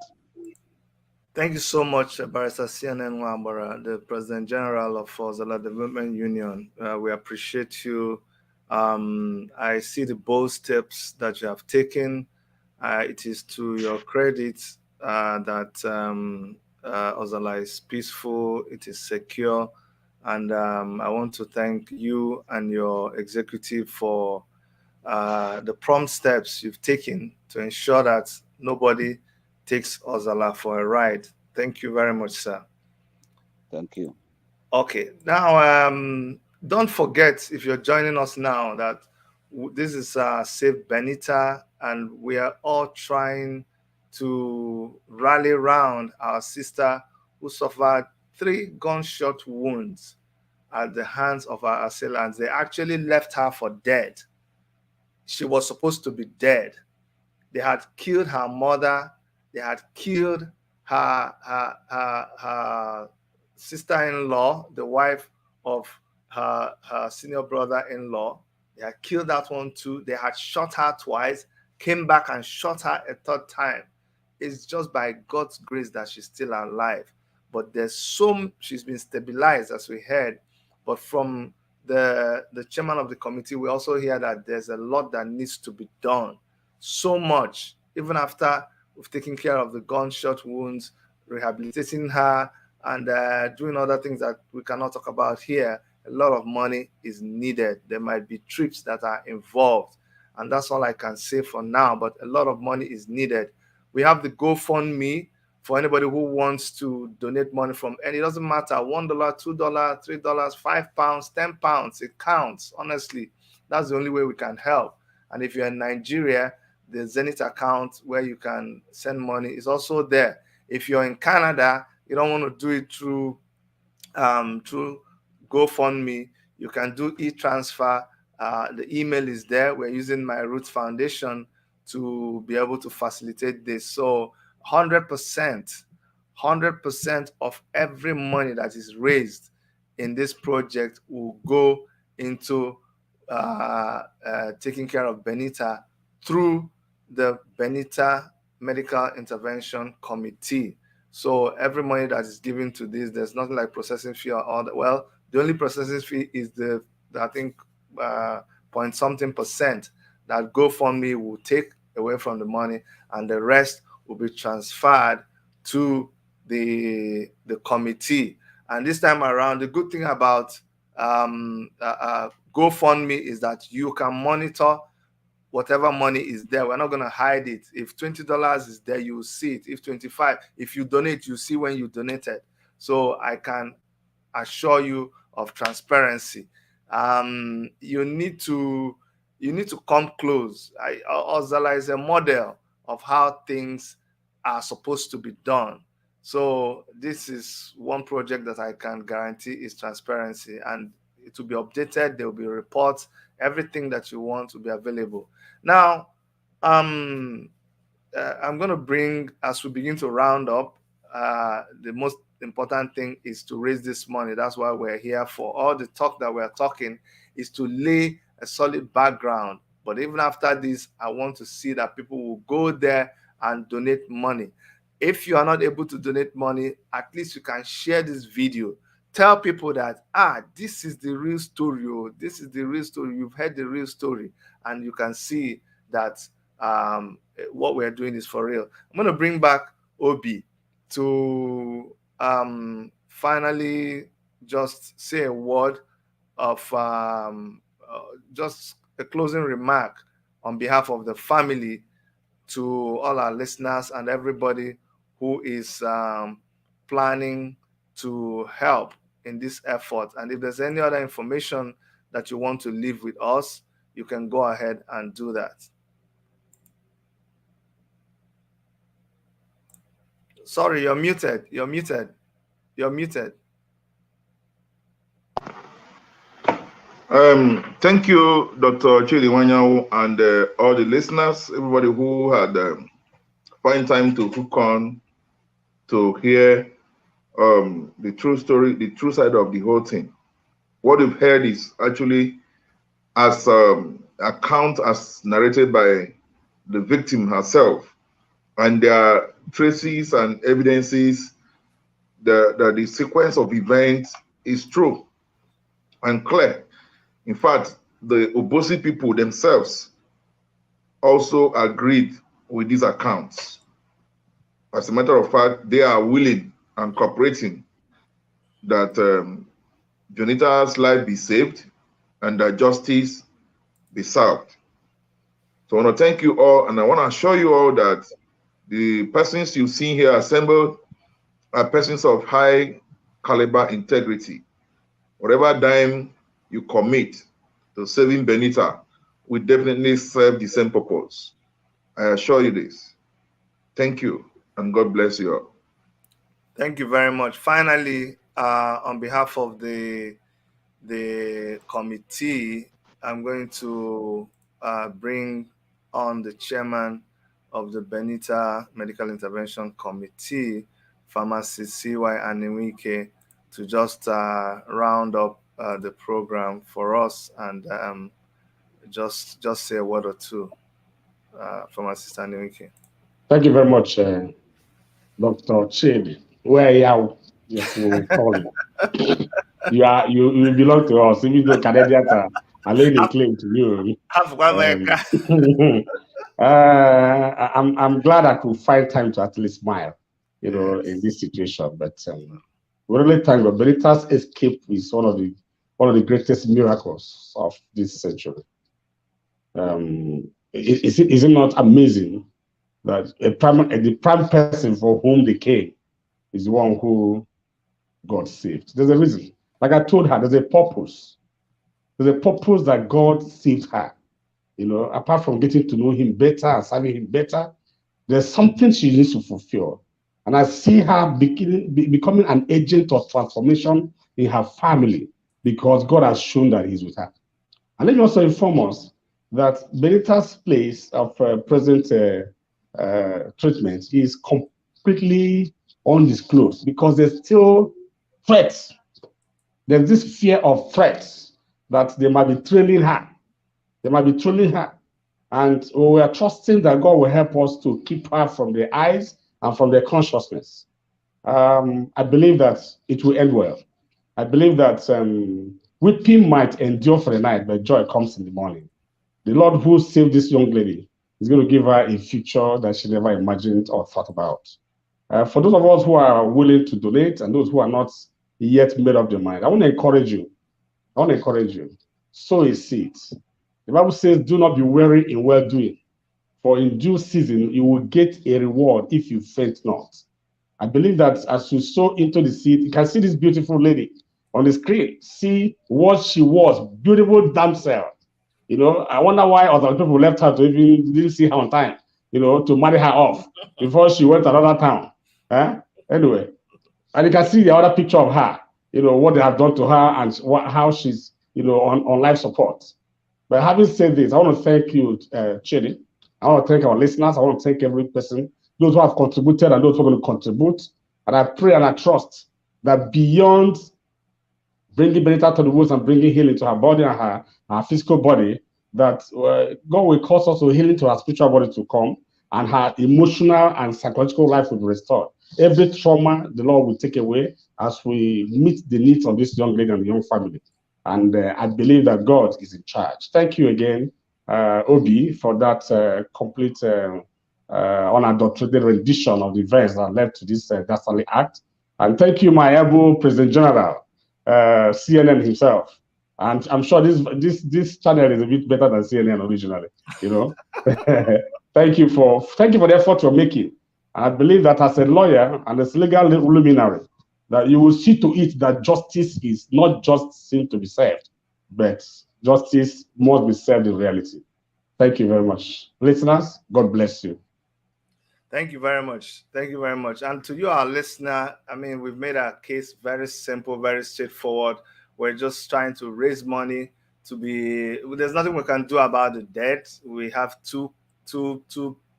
Thank you so much, Barrister CNN Nwabara, the President General of Ozalla Development Union. We appreciate you. I see the bold steps that you have taken. It is to your credit that Ozalla is peaceful, it is secure, and I want to thank you and your executive for the prompt steps you've taken to ensure that nobody takes Ozalla for a ride. Thank you very much, sir. Thank you. Okay, now don't forget, if you're joining us now, that this is Save Benita, and we are all trying to rally around our sister who suffered 3 gunshot wounds at the hands of our assailants. They actually left her for dead. She was supposed to be dead. They had killed her mother. They had killed her sister-in-law, the wife of her senior brother-in-law. They had killed that one too. They had shot her twice, came back and shot her a 3rd time. It's just by God's grace that she's still alive. But she's been stabilized, as we heard. But from the chairman of the committee, we also hear that there's a lot that needs to be done. So much, even after we've taken care of the gunshot wounds, rehabilitating her, and doing other things that we cannot talk about here. A lot of money is needed. There might be trips that are involved, and that's all I can say for now, but a lot of money is needed. We have the GoFundMe for anybody who wants to donate money from, and it doesn't matter, $1, $2, $3, £5, £10, it counts. Honestly, that's the only way we can help. And if you're in Nigeria, the Zenith account where you can send money is also there. If you're in Canada, you don't want to do it through GoFundMe, you can do e-transfer. The email is there. We're using My Roots Foundation to be able to facilitate this. So 100% of every money that is raised in this project will go into taking care of Benita through the Benita Medical Intervention Committee. So every money that is given to this, there's nothing like processing fee or all that. Well, the only processing fee is the I think point something percent that GoFundMe will take away from the money, and the rest will be transferred to the committee. And this time around, the good thing about GoFundMe is that you can monitor whatever money is there. We're not going to hide it. If $20 is there, you will see it. If 25, if you donate, you see when you donated. So I can assure you of transparency. You need to come close. Ozalla is a model of how things are supposed to be done. So this is one project that I can guarantee is transparency, and it will be updated. There will be reports. Everything that you want will be available. Now, I'm going to bring, as we begin to round up, the most important thing is to raise this money. That's why we're here for. All the talk that we're talking is to lay a solid background. But even after this, I want to see that people will go there and donate money. If you are not able to donate money, at least you can share this video. Tell people that, this is the real story. Oh, this is the real story. You've heard the real story. And you can see that what we're doing is for real. I'm going to bring back Obi to finally just say a word of just a closing remark on behalf of the family to all our listeners and everybody who is planning to help in this effort. And if there's any other information that you want to leave with us, you can go ahead and do that. Sorry, you're muted. You're muted. You're muted. Thank you, Dr. Chidi Nwanyanwu, and all the listeners, everybody who had find time to hook on to hear the true story, the true side of the whole thing. What you've heard is actually as account as narrated by the victim herself, and there are traces and evidences that the sequence of events is true and clear. In fact, the Obosi people themselves also agreed with these accounts. As a matter of fact, they are willing and cooperating that Benita's life be saved and that justice be served. So I want to thank you all, and I want to assure you all that the persons you see here assembled are persons of high caliber integrity. Whatever dime you commit to saving Benita will definitely serve the same purpose. I assure you this. Thank you, and God bless you all. Thank you very much. Finally, on behalf of the committee, I'm going to bring on the chairman of the Benita Medical Intervention Committee, Pharmacist C.Y. Anyaegbunam, to just round up the program for us and just say a word or two. Pharmacist Anyaegbunam. Thank you very much, Dr. Chidi. Where are you? Call you. You belong to us, even though Canadians are laying a claim to you. I'm glad I could find time to at least smile, in this situation. But we really thank God. Benita's escape is one of the greatest miracles of this century. Is it not amazing that the prime person for whom they came is the one who got saved? There's a reason. Like I told her, there's a purpose. There's a purpose that God saved her. Apart from getting to know him better and serving him better, there's something she needs to fulfill. And I see her becoming an agent of transformation in her family because God has shown that he's with her. And let me also inform us that Benita's place of present treatment is strictly undisclosed because there's still threats. There's this fear of threats that they might be trailing her. They might be trailing her. And we are trusting that God will help us to keep her from their eyes and from their consciousness. I believe that it will end well. I believe that weeping might endure for the night, but joy comes in the morning. The Lord who saved this young lady is going to give her a future that she never imagined or thought about. For those of us who are willing to donate and those who are not yet made up their mind, I want to encourage you. Sow a seed. The Bible says, do not be weary in well-doing, for in due season you will get a reward if you faint not. I believe that as you sow into the seed, you can see this beautiful lady on the screen. See what she was, beautiful damsel. I wonder why other people left her to even didn't see her on time, to marry her off before she went to another town. Anyway, and you can see the other picture of her, what they have done to her and how she's, on life support. But having said this, I want to thank you, Chidi. I want to thank our listeners. I want to thank every person, those who have contributed and those who are going to contribute. And I pray and I trust that beyond bringing Benita to the woods and bringing healing to her body and her physical body, that God will cause also healing to her spiritual body to come, and her emotional and psychological life will be restored. Every trauma the Lord will take away as we meet the needs of this young lady and the young family. And I believe that God is in charge. Thank you again, Obi, for that complete unadulterated rendition of the events that led to this dastardly act. And thank you, my able President General, CNN himself. And I'm sure this channel is a bit better than CNN originally. Thank you for the effort you're making. And I believe that as a lawyer and as legal luminary, that you will see to it that justice is not just seen to be served, but justice must be served in reality. Thank you very much. Listeners, God bless you. Thank you very much. Thank you very much. And to you, our listener, we've made our case very simple, very straightforward. We're just trying to raise money there's nothing we can do about the dead. We have two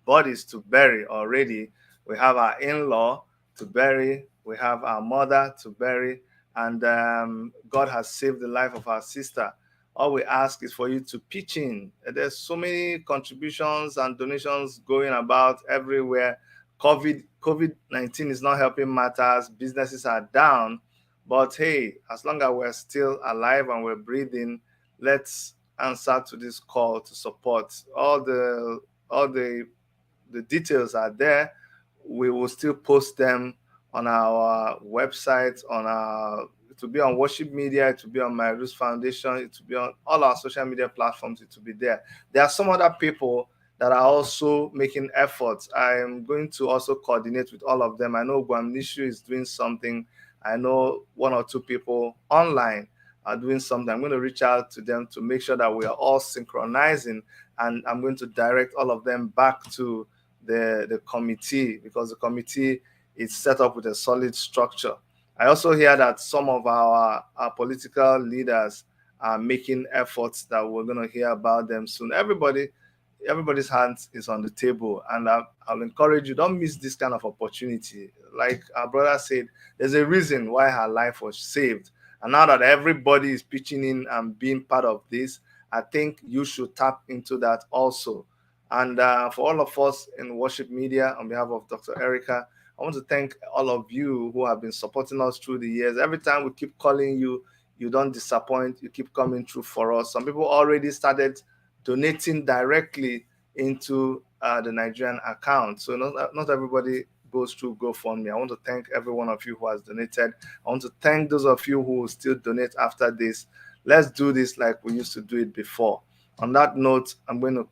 bodies to bury already. We have our in-law to bury. We have our mother to bury. And God has saved the life of our sister. All we ask is for you to pitch in. There's so many contributions and donations going about everywhere. COVID-19 is not helping matters. Businesses are down. But hey, as long as we're still alive and we're breathing, let's answer to this call to support. All the details are there. We will still post them on our website, it will be on Worship Media, it will be on My Roots Foundation, it will be on all our social media platforms, it will be there. There are some other people that are also making efforts. I am going to also coordinate with all of them. I know Guamnishu is doing something. I know one or two people online are doing something. I'm going to reach out to them to make sure that we are all synchronizing, and I'm going to direct all of them back to the committee, because the committee is set up with a solid structure. I also hear that some of our political leaders are making efforts that we're going to hear about them soon. Everybody's hands is on the table, and I'll encourage you, don't miss this kind of opportunity. Like our brother said, there's a reason why her life was saved. And now that everybody is pitching in and being part of this, I think you should tap into that also. And for all of us in Worship Media, on behalf of Dr. Erica, I want to thank all of you who have been supporting us through the years. Every time we keep calling you, you don't disappoint. You keep coming through for us. Some people already started donating directly into the Nigerian account. So not everybody goes through GoFundMe. I want to thank every one of you who has donated. I want to thank those of you who will still donate after this. Let's do this like we used to do it before. On that note, we're going to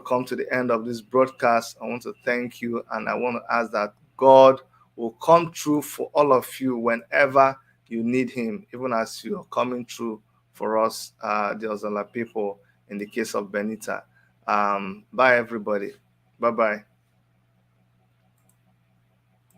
come to the end of this broadcast. I want to thank you, and I want to ask that God will come through for all of you whenever you need him, even as you are coming through for us, the Ozalla people, in the case of Benita. Bye, everybody. Bye-bye.